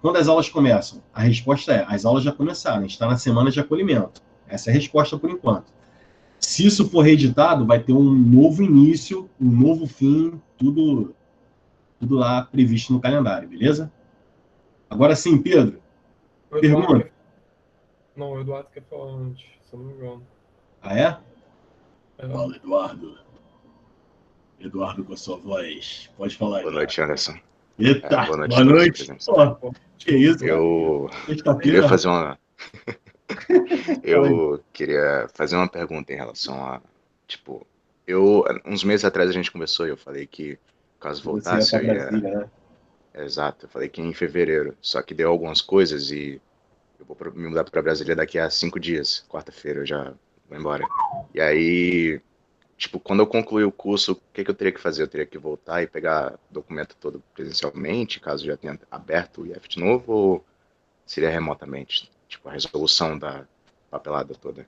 quando as aulas começam? A resposta é, as aulas já começaram, a gente está na semana de acolhimento. Essa é a resposta por enquanto. Se isso for reeditado, vai ter um novo início, um novo fim, tudo lá previsto no calendário, beleza? Agora sim, Pedro, pergunta. Não, o Eduardo quer falar antes, se eu não me engano. Ah, é? Fala, Eduardo. Eduardo com a sua voz. Pode falar. Boa noite, Anderson. Eita, boa noite. Pô, que isso, eu queria fazer uma... eu queria fazer uma pergunta em relação a, tipo, uns meses atrás a gente conversou e eu falei que caso voltasse eu ia... Brasília, né? Exato, eu falei que em fevereiro, só que deu algumas coisas e eu vou me mudar para Brasília daqui a 5 dias, quarta-feira eu já vou embora. E aí, tipo, quando eu concluir o curso, o que eu teria que fazer? Eu teria que voltar e pegar o documento todo presencialmente, caso já tenha aberto o IF de novo, ou seria remotamente? Tipo, a resolução da papelada toda.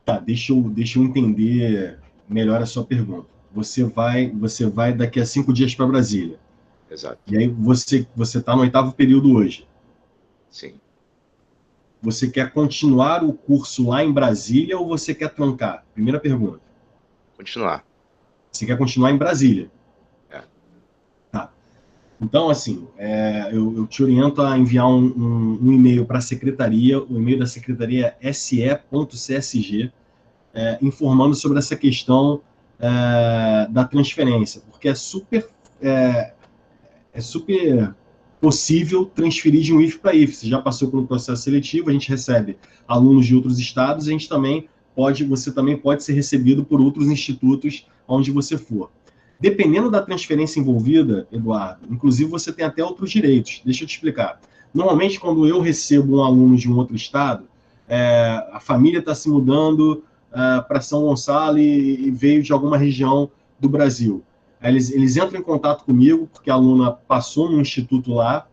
Tá, deixa eu entender melhor a sua pergunta. Você vai daqui a 5 dias para Brasília. Exato. E aí você está no 8º período hoje. Sim. você quer continuar o curso lá em Brasília ou você quer trancar? Primeira pergunta. Continuar. Você quer continuar em Brasília? É. Tá. Então, assim, eu te oriento a enviar um e-mail para a secretaria. O e-mail da secretaria é se.csg, informando sobre essa questão da transferência, porque é super possível transferir de um IF para IF. Você já passou pelo processo seletivo, a gente recebe alunos de outros estados, você também pode ser recebido por outros institutos onde você for. Dependendo da transferência envolvida, Eduardo, inclusive você tem até outros direitos. Deixa eu te explicar. Normalmente, quando eu recebo um aluno de um outro estado, a família está se mudando para São Gonçalo e veio de alguma região do Brasil. Eles entram em contato comigo, porque a aluna passou no instituto lá,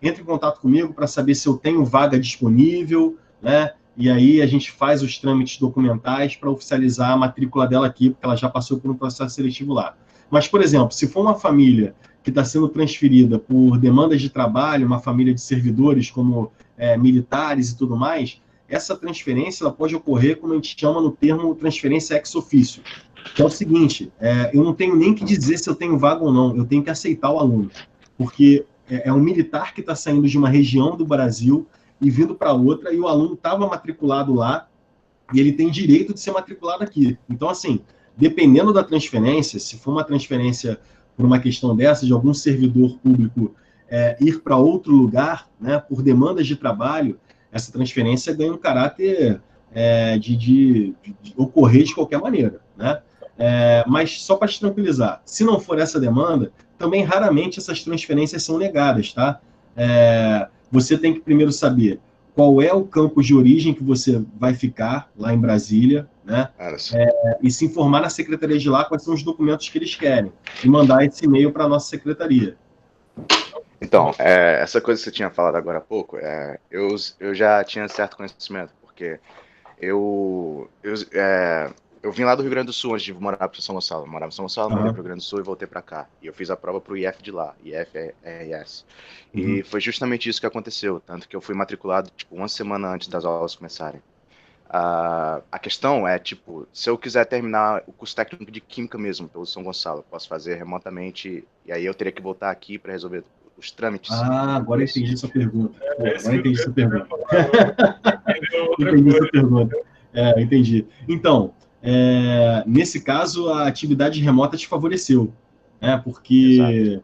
entra em contato comigo para saber se eu tenho vaga disponível, né? E aí a gente faz os trâmites documentais para oficializar a matrícula dela aqui, porque ela já passou por um processo seletivo lá. Mas, por exemplo, se for uma família que está sendo transferida por demandas de trabalho, uma família de servidores como militares e tudo mais, essa transferência ela pode ocorrer, como a gente chama no termo, transferência ex officio. Que é o seguinte, eu não tenho nem que dizer se eu tenho vaga ou não, eu tenho que aceitar o aluno. Porque é um militar que está saindo de uma região do Brasil e vindo para outra, e o aluno estava matriculado lá, e ele tem direito de ser matriculado aqui. Então, assim, dependendo da transferência, se for uma transferência por uma questão dessa, de algum servidor público ir para outro lugar, né, por demandas de trabalho, essa transferência ganha um caráter de ocorrer de qualquer maneira, né? Mas só para te tranquilizar, se não for essa demanda, também raramente essas transferências são negadas, tá? Você tem que primeiro saber qual é o campus de origem que você vai ficar lá em Brasília, né? E se informar na secretaria de lá quais são os documentos que eles querem e mandar esse e-mail para a nossa secretaria. Então, essa coisa que você tinha falado agora há pouco, eu já tinha certo conhecimento, porque eu vim lá do Rio Grande do Sul antes de morar para São Gonçalo. Eu morava em São Gonçalo, morei para o Rio Grande do Sul e voltei para cá. E eu fiz a prova para o IF de lá, IF-RS. E foi justamente isso que aconteceu, tanto que eu fui matriculado tipo uma semana antes das aulas começarem. A questão é, tipo, se eu quiser terminar o curso técnico de Química mesmo, pelo São Gonçalo, eu posso fazer remotamente, e aí eu teria que voltar aqui para resolver os trâmites. Agora eu entendi essa pergunta. Entendi essa pergunta. Entendi. Então, nesse caso, a atividade remota te favoreceu, né? Porque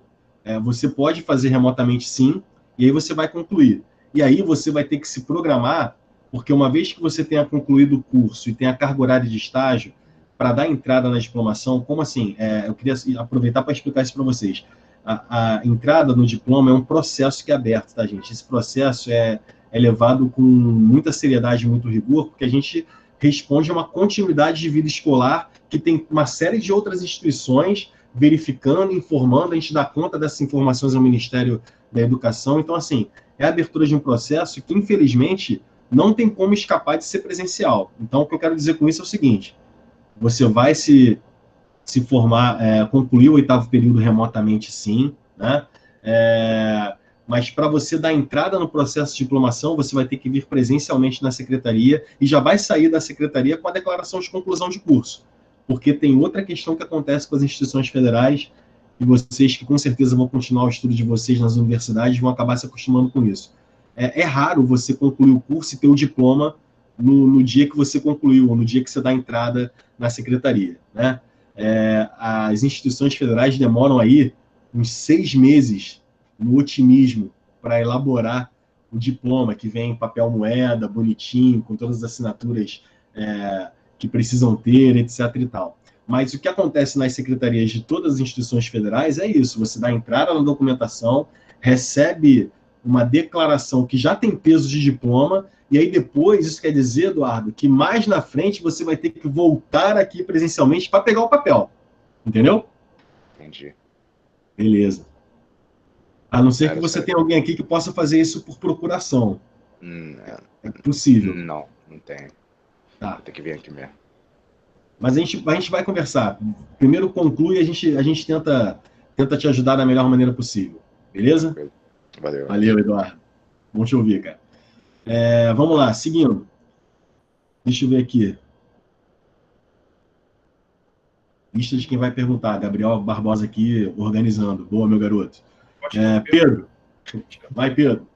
você pode fazer remotamente sim, e aí você vai concluir. E aí você vai ter que se programar, porque uma vez que você tenha concluído o curso e tenha carga horária de estágio, para dar entrada na diplomação, como assim? Eu queria aproveitar para explicar isso para vocês. A entrada no diploma é um processo que é aberto, tá, gente? Esse processo é levado com muita seriedade e muito rigor, porque a gente responde a uma continuidade de vida escolar que tem uma série de outras instituições verificando, informando, a gente dá conta dessas informações ao Ministério da Educação. Então, assim, é a abertura de um processo que, infelizmente, não tem como escapar de ser presencial. Então, o que eu quero dizer com isso é o seguinte: você vai se formar, concluir o 8º período remotamente, sim, né? Mas para você dar entrada no processo de diplomação, você vai ter que vir presencialmente na secretaria e já vai sair da secretaria com a declaração de conclusão de curso. Porque tem outra questão que acontece com as instituições federais, e vocês que com certeza vão continuar o estudo de vocês nas universidades vão acabar se acostumando com isso. É raro você concluir o curso e ter o diploma no dia que você concluiu, ou no dia que você dá entrada na secretaria, né? As instituições federais demoram aí uns 6 meses no otimismo para elaborar o diploma, que vem em papel moeda, bonitinho, com todas as assinaturas que precisam ter, etc. e tal. Mas o que acontece nas secretarias de todas as instituições federais é isso: você dá entrada na documentação, recebe uma declaração que já tem peso de diploma, e aí depois, isso quer dizer, Eduardo, que mais na frente você vai ter que voltar aqui presencialmente para pegar o papel. Entendeu? Entendi. Beleza. A não ser que você tenha alguém aqui que possa fazer isso por procuração. É possível. Não tem. Tá. Vou ter que vir aqui mesmo. Mas a gente vai conversar. Primeiro conclui, a gente tenta te ajudar da melhor maneira possível. Beleza? Valeu. Valeu, Eduardo. Bom te ouvir, cara. Vamos lá, seguindo. Deixa eu ver aqui. Lista de quem vai perguntar. Gabriel Barbosa aqui, organizando. Boa, meu garoto. Pedro. Vai, Pedro.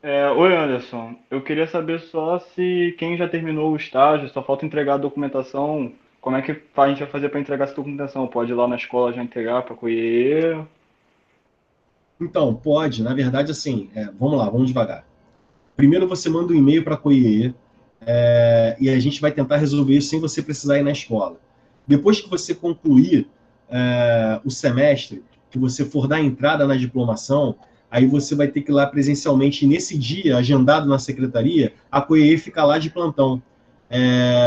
Oi, Anderson. Eu queria saber só se quem já terminou o estágio, só falta entregar a documentação, como é que a gente vai fazer para entregar essa documentação? Pode ir lá na escola já entregar para colher? Então, pode. Na verdade, assim, vamos lá, vamos devagar. Primeiro você manda um e-mail para a COIE, e a gente vai tentar resolver isso sem você precisar ir na escola. Depois que você concluir o semestre, que você for dar entrada na diplomação, aí você vai ter que ir lá presencialmente. E nesse dia, agendado na secretaria, a COIE fica lá de plantão.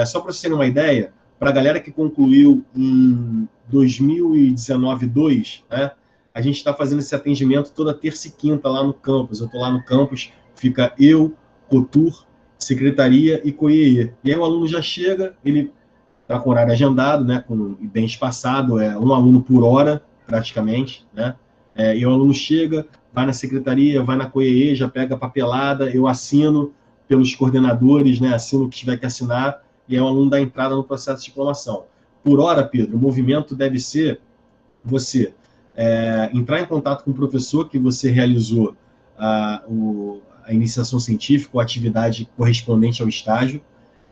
Só para você ter uma ideia, para a galera que concluiu em 2019-2, né, a gente está fazendo esse atendimento toda terça e quinta lá no campus. Eu estou lá no campus, fica eu, Cotur, secretaria e COIE. E aí o aluno já chega, ele está com horário agendado, né, bem espaçado, um aluno por hora, praticamente, né? E o aluno chega, vai na secretaria, vai na COIE, já pega a papelada, eu assino pelos coordenadores, né, assino o que tiver que assinar, e aí o aluno dá entrada no processo de diplomação. Por hora, Pedro, o movimento deve ser você entrar em contato com o professor que você realizou a iniciação científica ou a atividade correspondente ao estágio,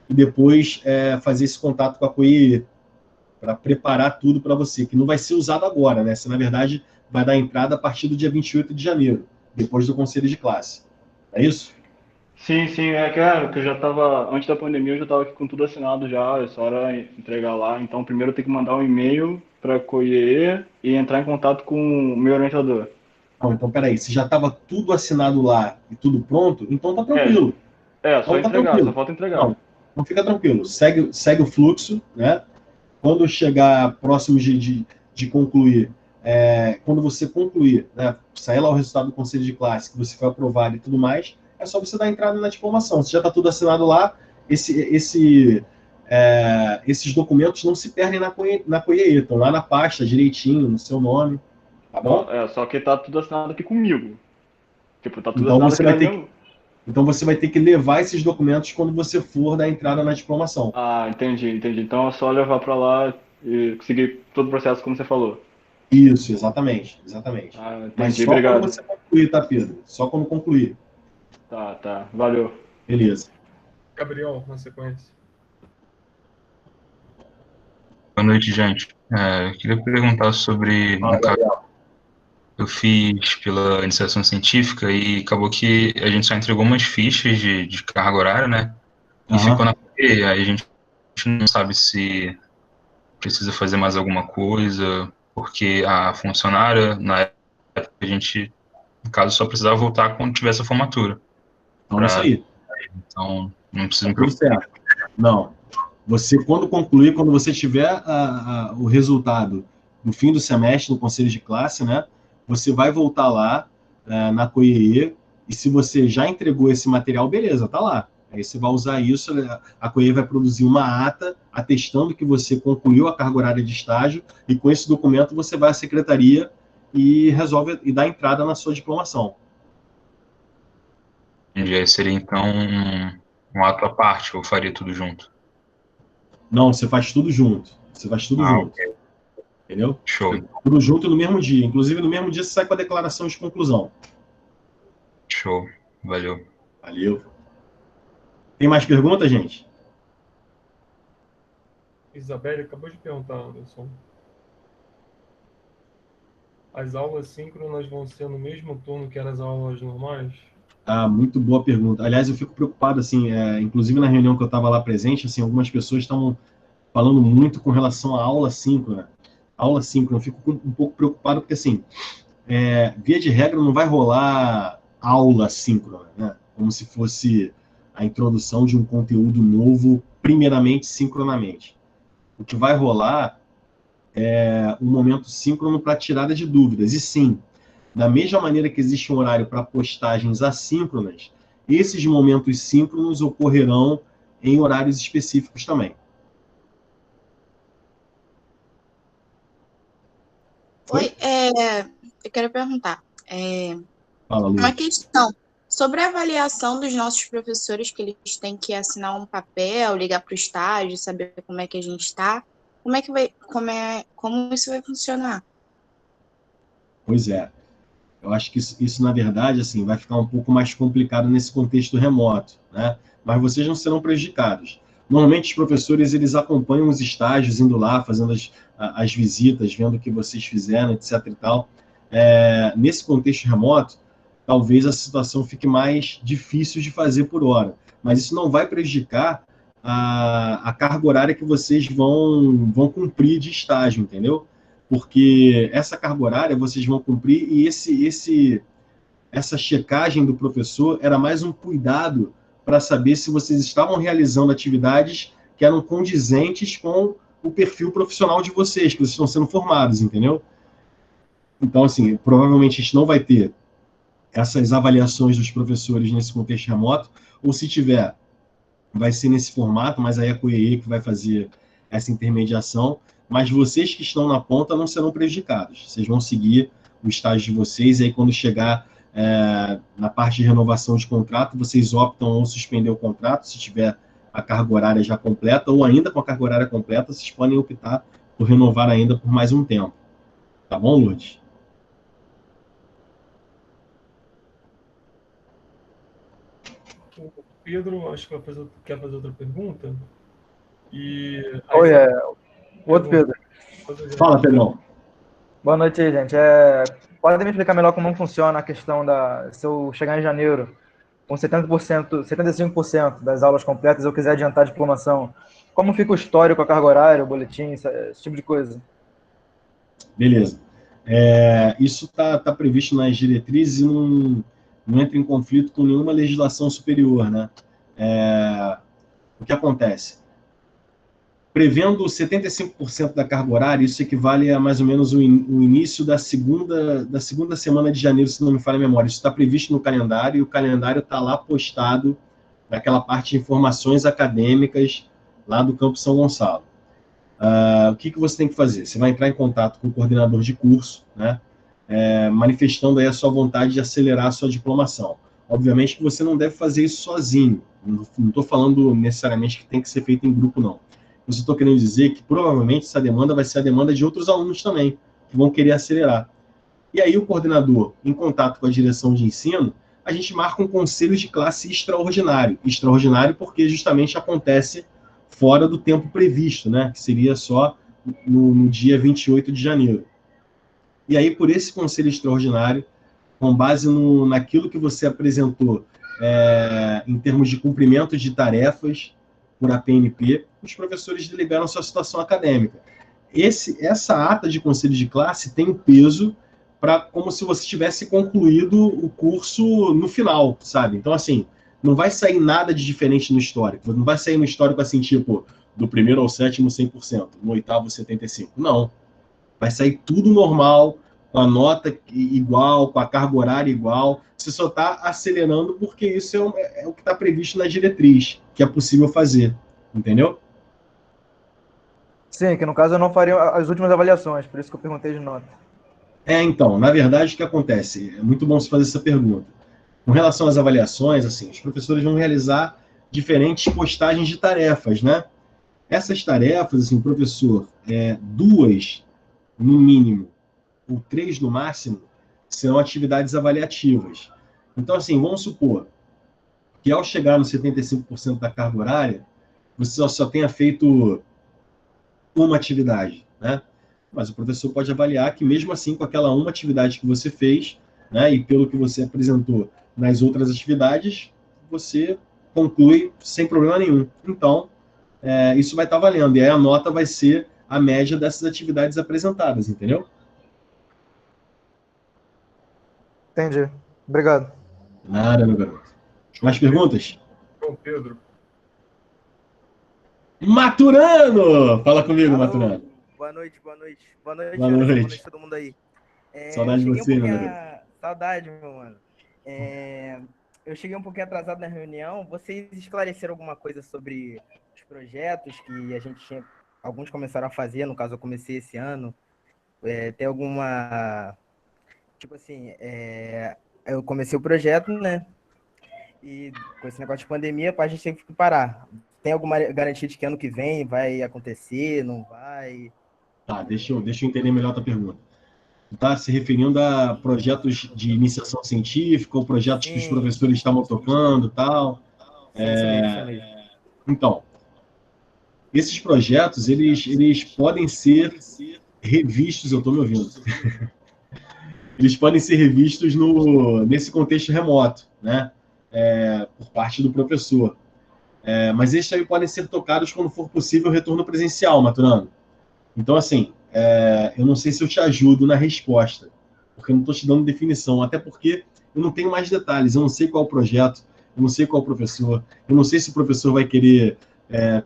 e depois fazer esse contato com a COIE para preparar tudo para você, que não vai ser usado agora, né? Você, na verdade, vai dar entrada a partir do dia 28 de janeiro, depois do conselho de classe. É isso? Sim, sim, que eu já estava, antes da pandemia, eu já estava aqui com tudo assinado já, é só era entregar lá. Então, primeiro eu tenho que mandar um e-mail para a COIE e entrar em contato com o meu orientador. Não, então, peraí, se já estava tudo assinado lá e tudo pronto, então tá tranquilo. Só Então, tá entregar, tranquilo. só falta entregar. Não fica tranquilo. Segue o fluxo, né? Quando chegar próximo de concluir, quando você concluir, né, sair lá o resultado do conselho de classe, que você foi aprovado e tudo mais, é só você dar entrada na diplomação. Se já está tudo assinado lá, esses documentos não se perdem na COIE, estão lá na pasta, direitinho, no seu nome, tá bom? Só que tá tudo assinado aqui comigo. Tipo, tá tudo Então assinado você aqui vai ter que, então você vai ter que levar esses documentos quando você for dar entrada na diplomação. Ah, entendi. Então é só levar para lá e seguir todo o processo como você falou. Isso, exatamente. Ah, Mas entendi, só quando obrigado. você concluir, tá, Pedro? Só quando concluir. Tá, valeu. Beleza. Gabriel, na sequência. Boa noite, gente. Eu queria perguntar sobre, no caso, eu fiz pela iniciação científica e acabou que a gente só entregou umas fichas de carga horária, né? E ficou na COIE, aí a gente não sabe se precisa fazer mais alguma coisa, porque a funcionária, na época, a gente, no caso, só precisava voltar quando tivesse a formatura. Então, isso aí. Então, não precisa me Tudo preocupar. certo. Não. Você, quando concluir, quando você tiver o resultado no fim do semestre, no conselho de classe, né? Você vai voltar lá na COIE, e se você já entregou esse material, beleza, tá lá. Aí você vai usar isso, a COIE vai produzir uma ata atestando que você concluiu a carga horária de estágio, e com esse documento você vai à secretaria e resolve e dá entrada na sua diplomação. Entendi. Seria então um ato à parte, eu faria tudo junto. Não, você faz tudo junto. Você faz tudo junto. Okay. Entendeu? Show. Tudo junto no mesmo dia. Inclusive, no mesmo dia você sai com a declaração de conclusão. Show. Valeu. Valeu. Tem mais perguntas, gente? Isabelle acabou de perguntar, Anderson. As aulas síncronas vão ser no mesmo turno que as aulas normais? Muito boa pergunta. Aliás, eu fico preocupado, assim, inclusive na reunião que eu estava lá presente, assim, algumas pessoas estavam falando muito com relação à aula síncrona. Aula síncrona, eu fico um pouco preocupado, porque, assim, via de regra, não vai rolar aula síncrona, né? Como se fosse a introdução de um conteúdo novo, primeiramente, sincronamente. O que vai rolar é um momento síncrono para tirada de dúvidas. E sim, da mesma maneira que existe um horário para postagens assíncronas, esses momentos síncronos ocorrerão em horários específicos também. Oi, eu quero perguntar. Fala, Lu. Uma questão. Sobre a avaliação dos nossos professores, que eles têm que assinar um papel, ligar para o estágio, saber como é que a gente está, como isso vai funcionar? Pois é. Eu acho que isso, na verdade, assim, vai ficar um pouco mais complicado nesse contexto remoto, né? Mas vocês não serão prejudicados. Normalmente, os professores, eles acompanham os estágios, indo lá, fazendo as visitas, vendo o que vocês fizeram, etc e tal. Nesse contexto remoto, talvez a situação fique mais difícil de fazer por hora. Mas isso não vai prejudicar a carga horária que vocês vão cumprir de estágio, entendeu? Porque essa carga horária vocês vão cumprir e essa checagem do professor era mais um cuidado para saber se vocês estavam realizando atividades que eram condizentes com o perfil profissional de vocês, que vocês estão sendo formados, entendeu? Então, assim, provavelmente a gente não vai ter essas avaliações dos professores nesse contexto remoto, ou se tiver, vai ser nesse formato, mas aí é a COEE que vai fazer essa intermediação, mas vocês que estão na ponta não serão prejudicados. Vocês vão seguir o estágio de vocês, e aí quando chegar na parte de renovação de contrato, vocês optam ou suspender o contrato, se tiver a carga horária já completa, ou ainda com a carga horária completa, vocês podem optar por renovar ainda por mais um tempo. Tá bom, Lourdes? O Pedro, acho que quer fazer outra pergunta. Oi, outro Pedro. Fala, Pedrão. Boa noite aí, gente. Pode me explicar melhor como funciona a questão se eu chegar em janeiro com 70%, 75% das aulas completas, eu quiser adiantar a diplomação, como fica o histórico, a carga horária, o boletim, esse tipo de coisa? Beleza. Isso está previsto nas diretrizes e não entra em conflito com nenhuma legislação superior, né? O que acontece? Prevendo 75% da carga horária, isso equivale a mais ou menos o início da segunda semana de janeiro, se não me falha a memória. Isso está previsto no calendário, e o calendário está lá postado naquela parte de informações acadêmicas lá do Campo São Gonçalo. O que você tem que fazer? Você vai entrar em contato com o coordenador de curso, né? Manifestando aí a sua vontade de acelerar a sua diplomação. Obviamente que você não deve fazer isso sozinho. Não estou falando necessariamente que tem que ser feito em grupo, não. Eu estou querendo dizer que provavelmente essa demanda vai ser a demanda de outros alunos também, que vão querer acelerar. E aí o coordenador, em contato com a direção de ensino, a gente marca um conselho de classe extraordinário. Extraordinário porque justamente acontece fora do tempo previsto, né? Que seria só no dia 28 de janeiro. E aí, por esse conselho extraordinário, com base naquilo que você apresentou em termos de cumprimento de tarefas por APNP, os professores delegaram sua situação acadêmica. Essa ata de conselho de classe tem peso como se você tivesse concluído o curso no final, sabe? Então, assim, não vai sair nada de diferente no histórico. Não vai sair no histórico assim, tipo, do primeiro ao sétimo 100%, no oitavo 75%. Não. Vai sair tudo normal, com a nota igual, com a carga horária igual. Você só está acelerando porque isso é o que está previsto na diretriz, que é possível fazer. Entendeu? Sim, que no caso eu não faria as últimas avaliações, por isso que eu perguntei de nota. Então, na verdade, o que acontece? É muito bom você fazer essa pergunta. Com relação às avaliações, assim, os professores vão realizar diferentes postagens de tarefas, né? Essas tarefas, assim, professor, 2 no mínimo, ou 3 no máximo, serão atividades avaliativas. Então, assim, vamos supor que ao chegar no 75% da carga horária, você só tenha feito uma atividade, né? Mas o professor pode avaliar que, mesmo assim, com aquela uma atividade que você fez, né, e pelo que você apresentou nas outras atividades, você conclui sem problema nenhum. Então, isso vai estar valendo. E aí a nota vai ser a média dessas atividades apresentadas, entendeu? Entendi. Obrigado. Nada, meu garoto. Mais perguntas? João Pedro. Maturano! Fala comigo, Maturano. Boa noite, boa noite. Boa noite, boa noite. noite. Boa noite a todo mundo aí. Saudade de você, meu garoto. Saudade, meu mano. Eu cheguei um pouquinho atrasado na reunião. Vocês esclareceram alguma coisa sobre os projetos que a gente tinha... Alguns começaram a fazer, no caso eu comecei esse ano. Tem alguma... Tipo assim, eu comecei o projeto, né? E com esse negócio de pandemia, a gente tem que parar. Tem alguma garantia de que ano que vem vai acontecer, não vai? Tá, deixa eu entender melhor a tua pergunta. Está se referindo a projetos de iniciação científica ou projetos que os professores estavam tocando e tal? Isso mesmo. Então, esses projetos, eles podem ser revistos, eu estou me ouvindo, eles podem ser revistos nesse contexto remoto, né? Por parte do professor. Mas esses também podem ser tocados quando for possível o retorno presencial, Maturano. Então, assim, eu não sei se eu te ajudo na resposta, porque eu não estou te dando definição, até porque eu não tenho mais detalhes, eu não sei qual o projeto, eu não sei qual o professor, eu não sei se o professor vai querer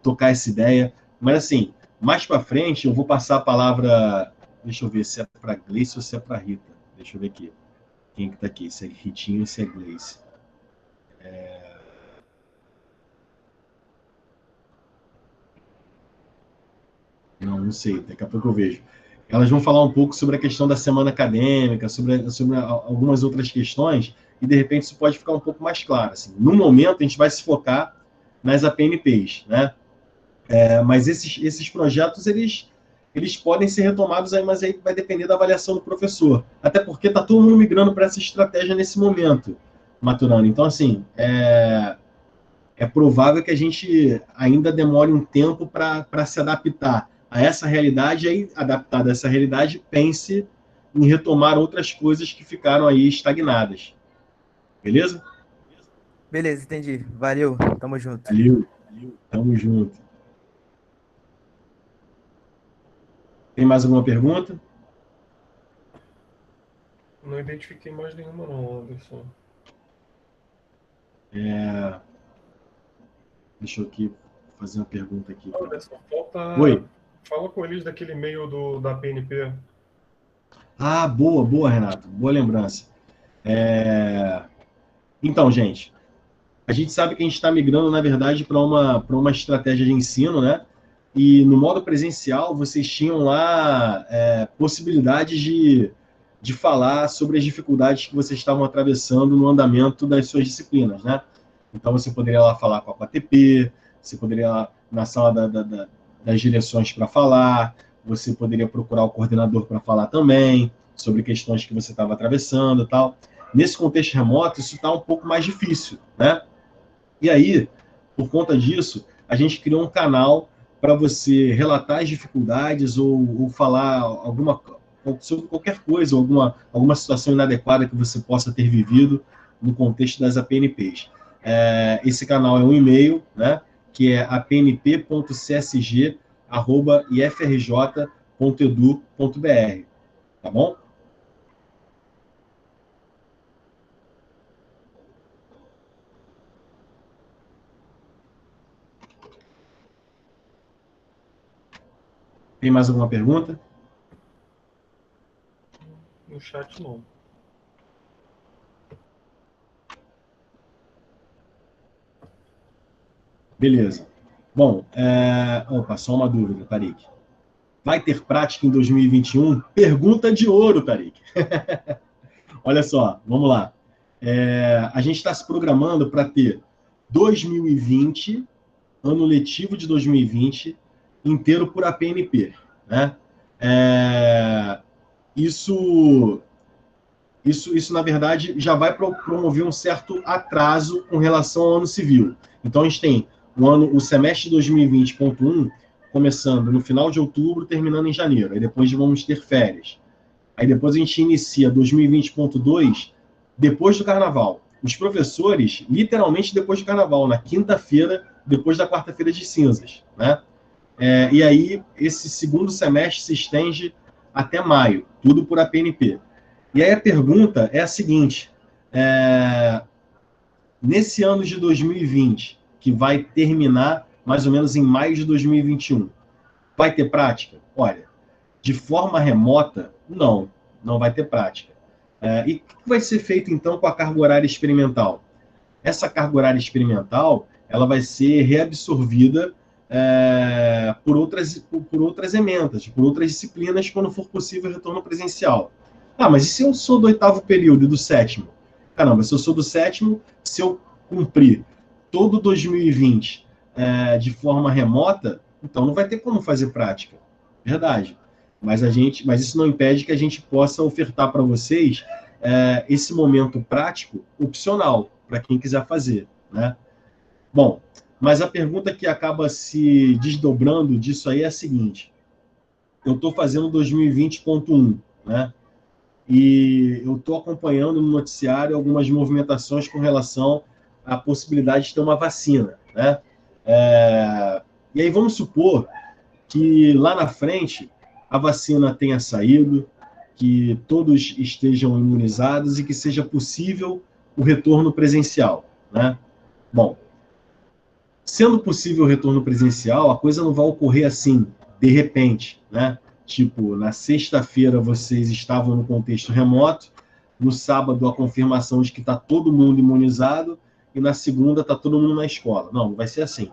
tocar essa ideia, mas, assim, mais para frente eu vou passar a palavra, deixa eu ver se é para Gleice ou se é para Rita, deixa eu ver aqui, quem que está aqui, se é Ritinho ou se é Gleice. Não sei, daqui a pouco eu vejo. Elas vão falar um pouco sobre a questão da semana acadêmica, sobre algumas outras questões, e de repente isso pode ficar um pouco mais claro. Assim. No momento, a gente vai se focar nas APNPs, né? Mas esses projetos, eles podem ser retomados aí, mas aí vai depender da avaliação do professor. Até porque está todo mundo migrando para essa estratégia nesse momento, Maturano. Então, assim, é provável que a gente ainda demore um tempo para se adaptar a essa realidade, aí, adaptada a essa realidade, pense em retomar outras coisas que ficaram aí estagnadas. Beleza? Beleza, entendi. Valeu, tamo junto. Valeu, tamo junto. Tem mais alguma pergunta? Não identifiquei mais nenhuma não, Anderson. Deixa eu aqui fazer uma pergunta aqui. Anderson, falta... Oi. Fala com eles daquele e-mail da PNP. Ah, boa, Renato. Boa lembrança. Então, gente, a gente sabe que a gente está migrando, na verdade, para uma estratégia de ensino, né? E no modo presencial, vocês tinham lá possibilidades de falar sobre as dificuldades que vocês estavam atravessando no andamento das suas disciplinas, né? Então, você poderia lá falar com a ATP, você poderia ir lá na sala das direções para falar, você poderia procurar o coordenador para falar também sobre questões que você estava atravessando e tal. Nesse contexto remoto, isso está um pouco mais difícil, né? E aí, por conta disso, a gente criou um canal para você relatar as dificuldades ou falar sobre qualquer coisa, alguma situação inadequada que você possa ter vivido no contexto das APNPs. Esse canal é um e-mail, né, que é apnp.csg@ifrj.edu.br, tá bom? Tem mais alguma pergunta? No chat, não. Beleza. Bom, só uma dúvida, Tarik. Vai ter prática em 2021? Pergunta de ouro, Tarik. Olha só, vamos lá. A gente está se programando para ter 2020, ano letivo de 2020, inteiro por APNP, né? Isso, na verdade, já vai promover um certo atraso com relação ao ano civil. Então, a gente tem o semestre de 2020.1 começando no final de outubro, terminando em janeiro. Aí depois vamos ter férias. Aí depois a gente inicia 2020.2 depois do carnaval. Os professores, literalmente depois do carnaval, na quinta-feira, depois da quarta-feira de cinzas, né? E aí, esse segundo semestre se estende até maio, tudo por APNP. E aí a pergunta é a seguinte, nesse ano de 2020, que vai terminar mais ou menos em maio de 2021, vai ter prática? Olha, de forma remota, não vai ter prática. E o que vai ser feito, então, com a carga horária experimental? Essa carga horária experimental, ela vai ser reabsorvida por outras emendas, por outras disciplinas, quando for possível o retorno presencial. Mas e se eu sou do 8º período e do 7º? Caramba, se eu sou do 7º, se eu cumprir todo 2020 de forma remota, então não vai ter como fazer prática. Verdade. Mas isso não impede que a gente possa ofertar para vocês esse momento prático opcional, para quem quiser fazer, né? Bom, mas a pergunta que acaba se desdobrando disso aí é a seguinte: eu estou fazendo 2020.1, né? E eu estou acompanhando no noticiário algumas movimentações com relação à possibilidade de ter uma vacina, né? E aí vamos supor que lá na frente a vacina tenha saído, que todos estejam imunizados e que seja possível o retorno presencial, né? Bom, sendo possível o retorno presencial, a coisa não vai ocorrer assim, de repente, né? Tipo, na sexta-feira vocês estavam no contexto remoto, no sábado a confirmação de que está todo mundo imunizado e na segunda está todo mundo na escola. Não vai ser assim.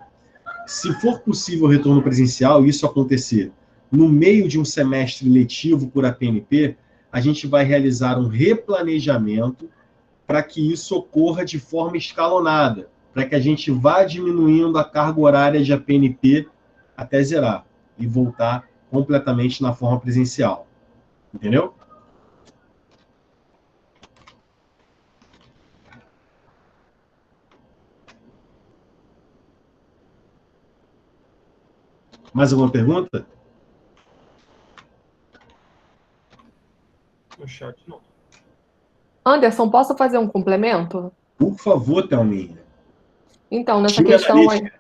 Se for possível o retorno presencial e isso acontecer no meio de um semestre letivo por APNP, a gente vai realizar um replanejamento para que isso ocorra de forma escalonada, para que a gente vá diminuindo a carga horária de APNP até zerar e voltar completamente na forma presencial. Entendeu? Mais alguma pergunta? No chat, não. Anderson, posso fazer um complemento? Por favor, Thelminha. Então, nessa questão aí...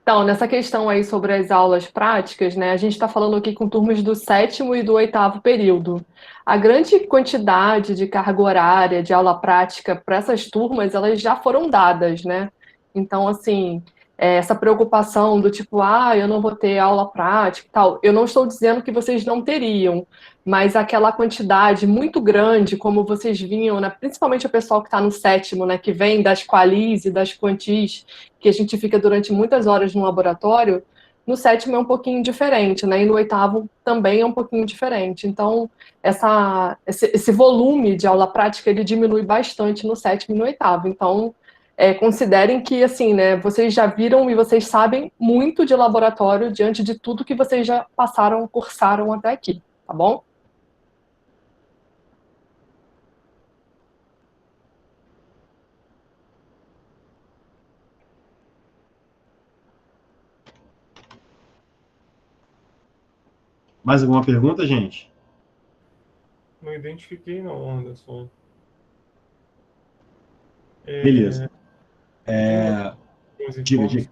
Então, nessa questão aí sobre as aulas práticas, né, a gente está falando aqui com turmas do 7º e do 8º período. A grande quantidade de carga horária de aula prática para essas turmas, elas já foram dadas, né? Então, assim, essa preocupação do tipo, eu não vou ter aula prática e tal, eu não estou dizendo que vocês não teriam, mas aquela quantidade muito grande, como vocês vinham, né, principalmente o pessoal que está no 7º, né, que vem das qualis e das quantis, que a gente fica durante muitas horas no laboratório, no 7º é um pouquinho diferente, né, e no 8º também é um pouquinho diferente. Então, esse volume de aula prática, ele diminui bastante no 7º e no 8º. Então, considerem que, assim, né, vocês já viram e vocês sabem muito de laboratório diante de tudo que vocês já passaram, cursaram até aqui, tá bom? Mais alguma pergunta, gente? Não identifiquei, não, Anderson. Beleza. Diga.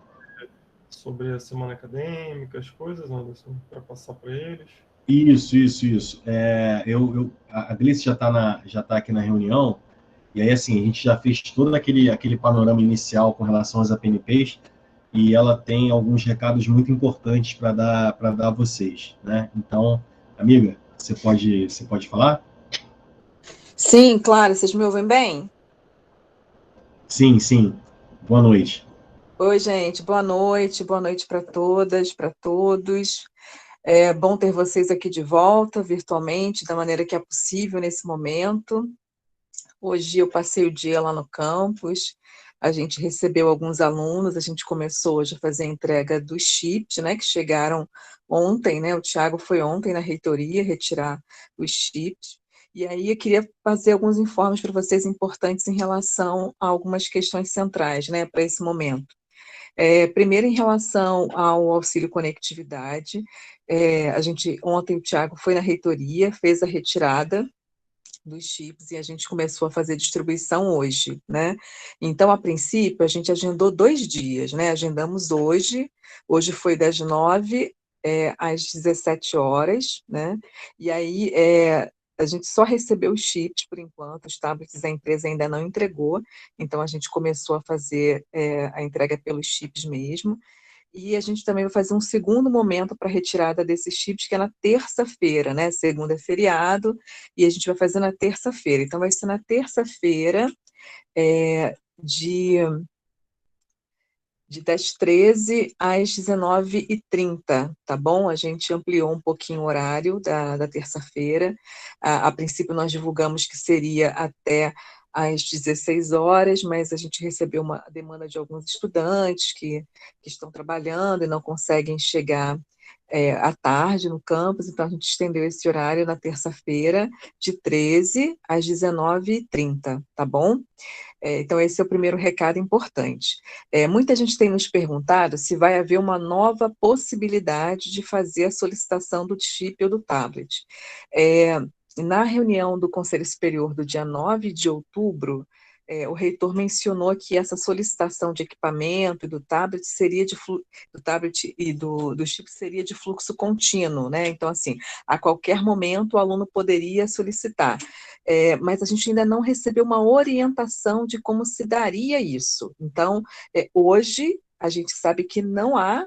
Sobre a semana acadêmica, as coisas, Anderson, para passar para eles. Isso. A Gleice já tá aqui na reunião, e aí, assim, a gente já fez todo aquele panorama inicial com relação às APNPs, e ela tem alguns recados muito importantes para dar a vocês, né? Então, amiga, você pode falar? Sim, claro. Vocês me ouvem bem? Sim. Boa noite. Oi, gente. Boa noite para todas, para todos. É bom ter vocês aqui de volta, virtualmente, da maneira que é possível nesse momento. Hoje eu passei o dia lá no campus, a gente recebeu alguns alunos, a gente começou hoje a fazer a entrega dos chips, né, que chegaram ontem, né, o Thiago foi ontem na reitoria retirar os chips, e aí eu queria fazer alguns informes para vocês importantes em relação a algumas questões centrais, né, para esse momento. Primeiro, em relação ao auxílio conectividade, ontem o Thiago foi na reitoria, fez a retirada dos chips e a gente começou a fazer distribuição hoje, né? Então, a princípio, a gente agendou 2 dias, né? Agendamos hoje foi das 9 às 17 horas, né? E aí, a gente só recebeu os chips por enquanto, os tablets a empresa ainda não entregou, então a gente começou a fazer a entrega pelos chips mesmo. E a gente também vai fazer um segundo momento para retirada desses chips, que é na terça-feira, né? Segunda é feriado, e a gente vai fazer na terça-feira. Então, vai ser na terça-feira, das 13 às 19h30, tá bom? A gente ampliou um pouquinho o horário da terça-feira. A princípio, nós divulgamos que seria até às 16 horas, mas a gente recebeu uma demanda de alguns estudantes que estão trabalhando e não conseguem chegar à tarde no campus, então a gente estendeu esse horário na terça-feira, de 13 às 19h30, tá bom? Então, esse é o primeiro recado importante. Muita gente tem nos perguntado se vai haver uma nova possibilidade de fazer a solicitação do chip ou do tablet. Na reunião do Conselho Superior do dia 9 de outubro, o reitor mencionou que essa solicitação de equipamento e do tablet do tablet e do chip seria de fluxo contínuo, né? Então, assim, a qualquer momento o aluno poderia solicitar. Mas a gente ainda não recebeu uma orientação de como se daria isso. Então, hoje, a gente sabe que não há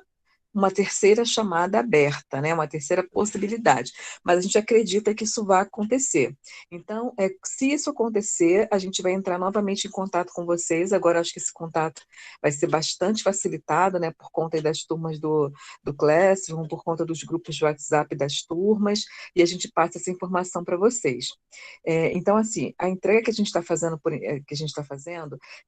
uma terceira chamada aberta, né, uma terceira possibilidade, mas a gente acredita que isso vai acontecer. Então, se isso acontecer, a gente vai entrar novamente em contato com vocês, agora acho que esse contato vai ser bastante facilitado, né, por conta das turmas do Classroom, por conta dos grupos de WhatsApp das turmas, e a gente passa essa informação para vocês. Então, assim, a entrega que a gente está fazendo,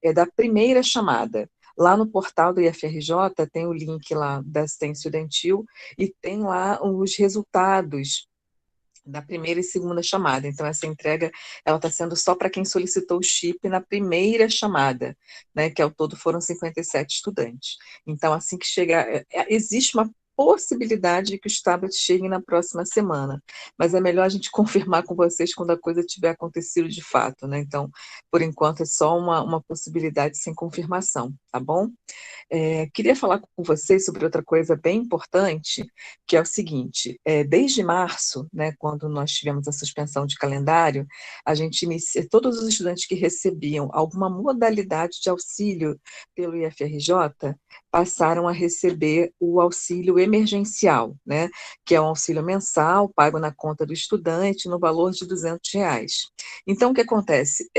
é da primeira chamada. Lá no portal do IFRJ tem o link lá da assistência estudantil e tem lá os resultados da primeira e segunda chamada. Então, essa entrega ela está sendo só para quem solicitou o chip na primeira chamada, né, que ao todo foram 57 estudantes. Então, assim que chegar, existe uma possibilidade de que os tablets cheguem na próxima semana, mas é melhor a gente confirmar com vocês quando a coisa tiver acontecido de fato, né? Então, por enquanto, é só uma possibilidade sem confirmação, tá bom? Queria falar com vocês sobre outra coisa bem importante, que é o seguinte, desde março, né, quando nós tivemos a suspensão de calendário, a gente todos os estudantes que recebiam alguma modalidade de auxílio pelo IFRJ passaram a receber o auxílio emergencial, né, que é um auxílio mensal, pago na conta do estudante, no valor de R$200. Então, o que acontece?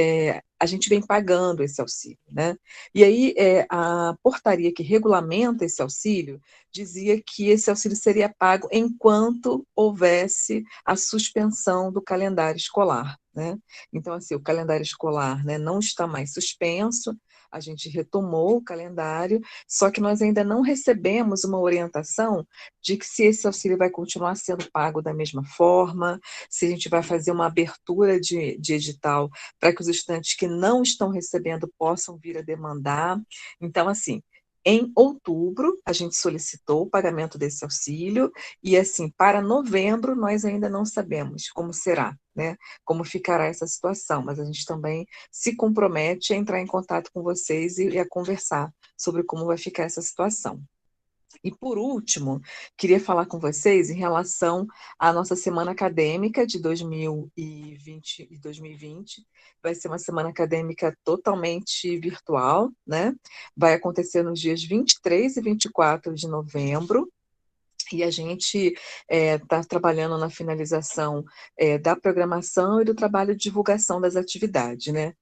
A gente vem pagando esse auxílio, né? E aí, a portaria que regulamenta esse auxílio dizia que esse auxílio seria pago enquanto houvesse a suspensão do calendário escolar, né? Então, assim, o calendário escolar, né, não está mais suspenso, a gente retomou o calendário, só que nós ainda não recebemos uma orientação de que se esse auxílio vai continuar sendo pago da mesma forma, se a gente vai fazer uma abertura de edital para que os estudantes que não estão recebendo possam vir a demandar. Então, assim, em outubro, a gente solicitou o pagamento desse auxílio e, assim, para novembro, nós ainda não sabemos como será, né? Como ficará essa situação, mas a gente também se compromete a entrar em contato com vocês e a conversar sobre como vai ficar essa situação. E, por último, queria falar com vocês em relação à nossa semana acadêmica de 2020 e 2020. Vai ser uma semana acadêmica totalmente virtual, né? Vai acontecer nos dias 23 e 24 de novembro. E a gente está trabalhando na finalização da programação e do trabalho de divulgação das atividades, né?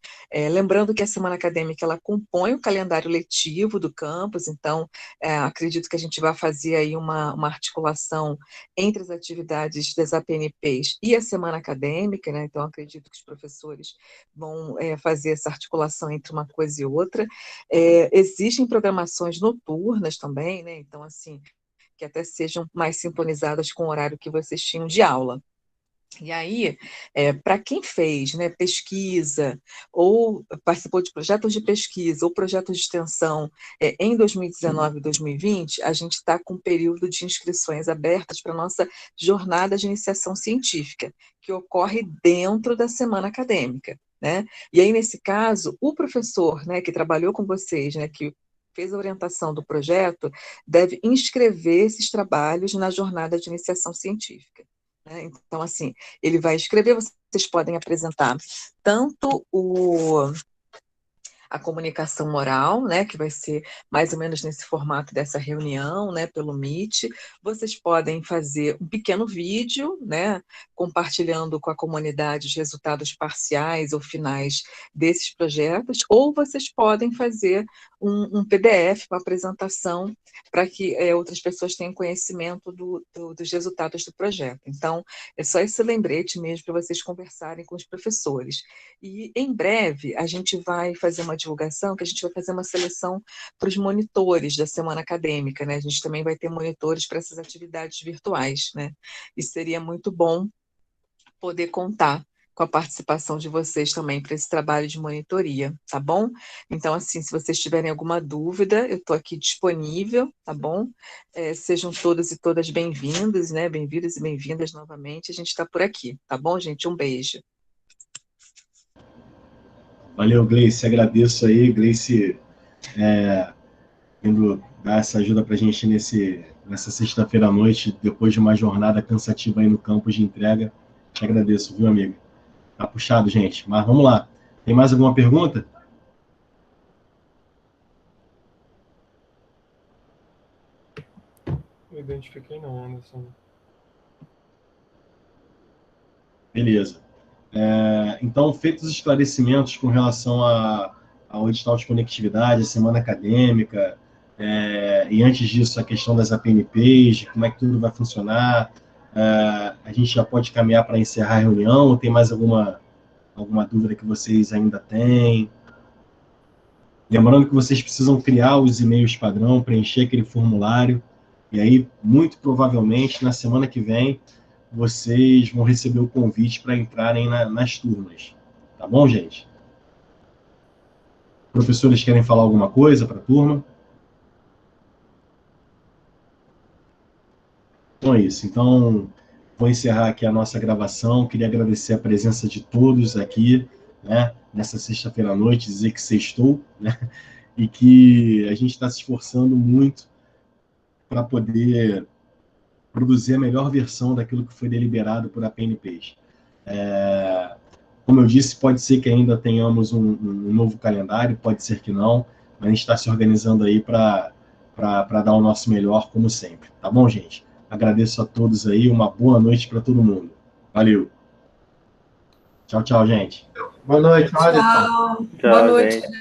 Lembrando que a semana acadêmica ela compõe o calendário letivo do campus, então acredito que a gente vai fazer aí uma articulação entre as atividades das APNPs e a semana acadêmica, né? Então acredito que os professores vão fazer essa articulação entre uma coisa e outra. Existem programações noturnas também, né? Então, assim, que até sejam mais sintonizadas com o horário que vocês tinham de aula. E aí, para quem fez, né, pesquisa, ou participou de projetos de pesquisa, ou projetos de extensão em 2019 e 2020, a gente está com um período de inscrições abertas para a nossa jornada de iniciação científica, que ocorre dentro da semana acadêmica, né? E aí, nesse caso, o professor, né, que trabalhou com vocês, né, que fez a orientação do projeto, deve inscrever esses trabalhos na jornada de iniciação científica, né? Então, assim, ele vai escrever, vocês podem apresentar tanto a comunicação oral, né, que vai ser mais ou menos nesse formato dessa reunião, né, pelo Meet. Vocês podem fazer um pequeno vídeo, né, compartilhando com a comunidade os resultados parciais ou finais desses projetos, ou vocês podem fazer um PDF, uma apresentação, para que outras pessoas tenham conhecimento dos resultados do projeto. Então, é só esse lembrete mesmo para vocês conversarem com os professores. E, em breve, a gente vai fazer uma divulgação, que a gente vai fazer uma seleção para os monitores da semana acadêmica, né? A gente também vai ter monitores para essas atividades virtuais, né? E seria muito bom poder contar com a participação de vocês também para esse trabalho de monitoria, tá bom? Então, assim, se vocês tiverem alguma dúvida, eu estou aqui disponível, tá bom? Sejam todas e todas bem-vindos, né? Bem-vindos e bem-vindas novamente, a gente está por aqui, tá bom, gente? Um beijo. Valeu, Gleice, agradeço aí, Gleice, indo dar essa ajuda para a gente nessa sexta-feira à noite, depois de uma jornada cansativa aí no campus de entrega. Te agradeço, viu, amigo? Tá puxado, gente, mas vamos lá. Tem mais alguma pergunta? Eu identifiquei não, Anderson. Beleza. Então, feitos os esclarecimentos com relação ao edital de conectividade, a semana acadêmica, e antes disso a questão das APNPs, como é que tudo vai funcionar, a gente já pode caminhar para encerrar a reunião, ou tem mais alguma dúvida que vocês ainda têm? Lembrando que vocês precisam criar os e-mails padrão, preencher aquele formulário, e aí, muito provavelmente, na semana que vem, vocês vão receber o convite para entrarem nas turmas. Tá bom, gente? Professores querem falar alguma coisa para a turma? Então é isso. Então, vou encerrar aqui a nossa gravação. Queria agradecer a presença de todos aqui, né, nessa sexta-feira à noite, dizer que sextou, né, e que a gente está se esforçando muito para poder produzir a melhor versão daquilo que foi deliberado por APNPs. Como eu disse, pode ser que ainda tenhamos um novo calendário, pode ser que não, mas a gente está se organizando aí para dar o nosso melhor, como sempre. Tá bom, gente? Agradeço a todos aí, uma boa noite para todo mundo. Valeu. Tchau, tchau, gente. Boa noite, Tchau. Boa noite.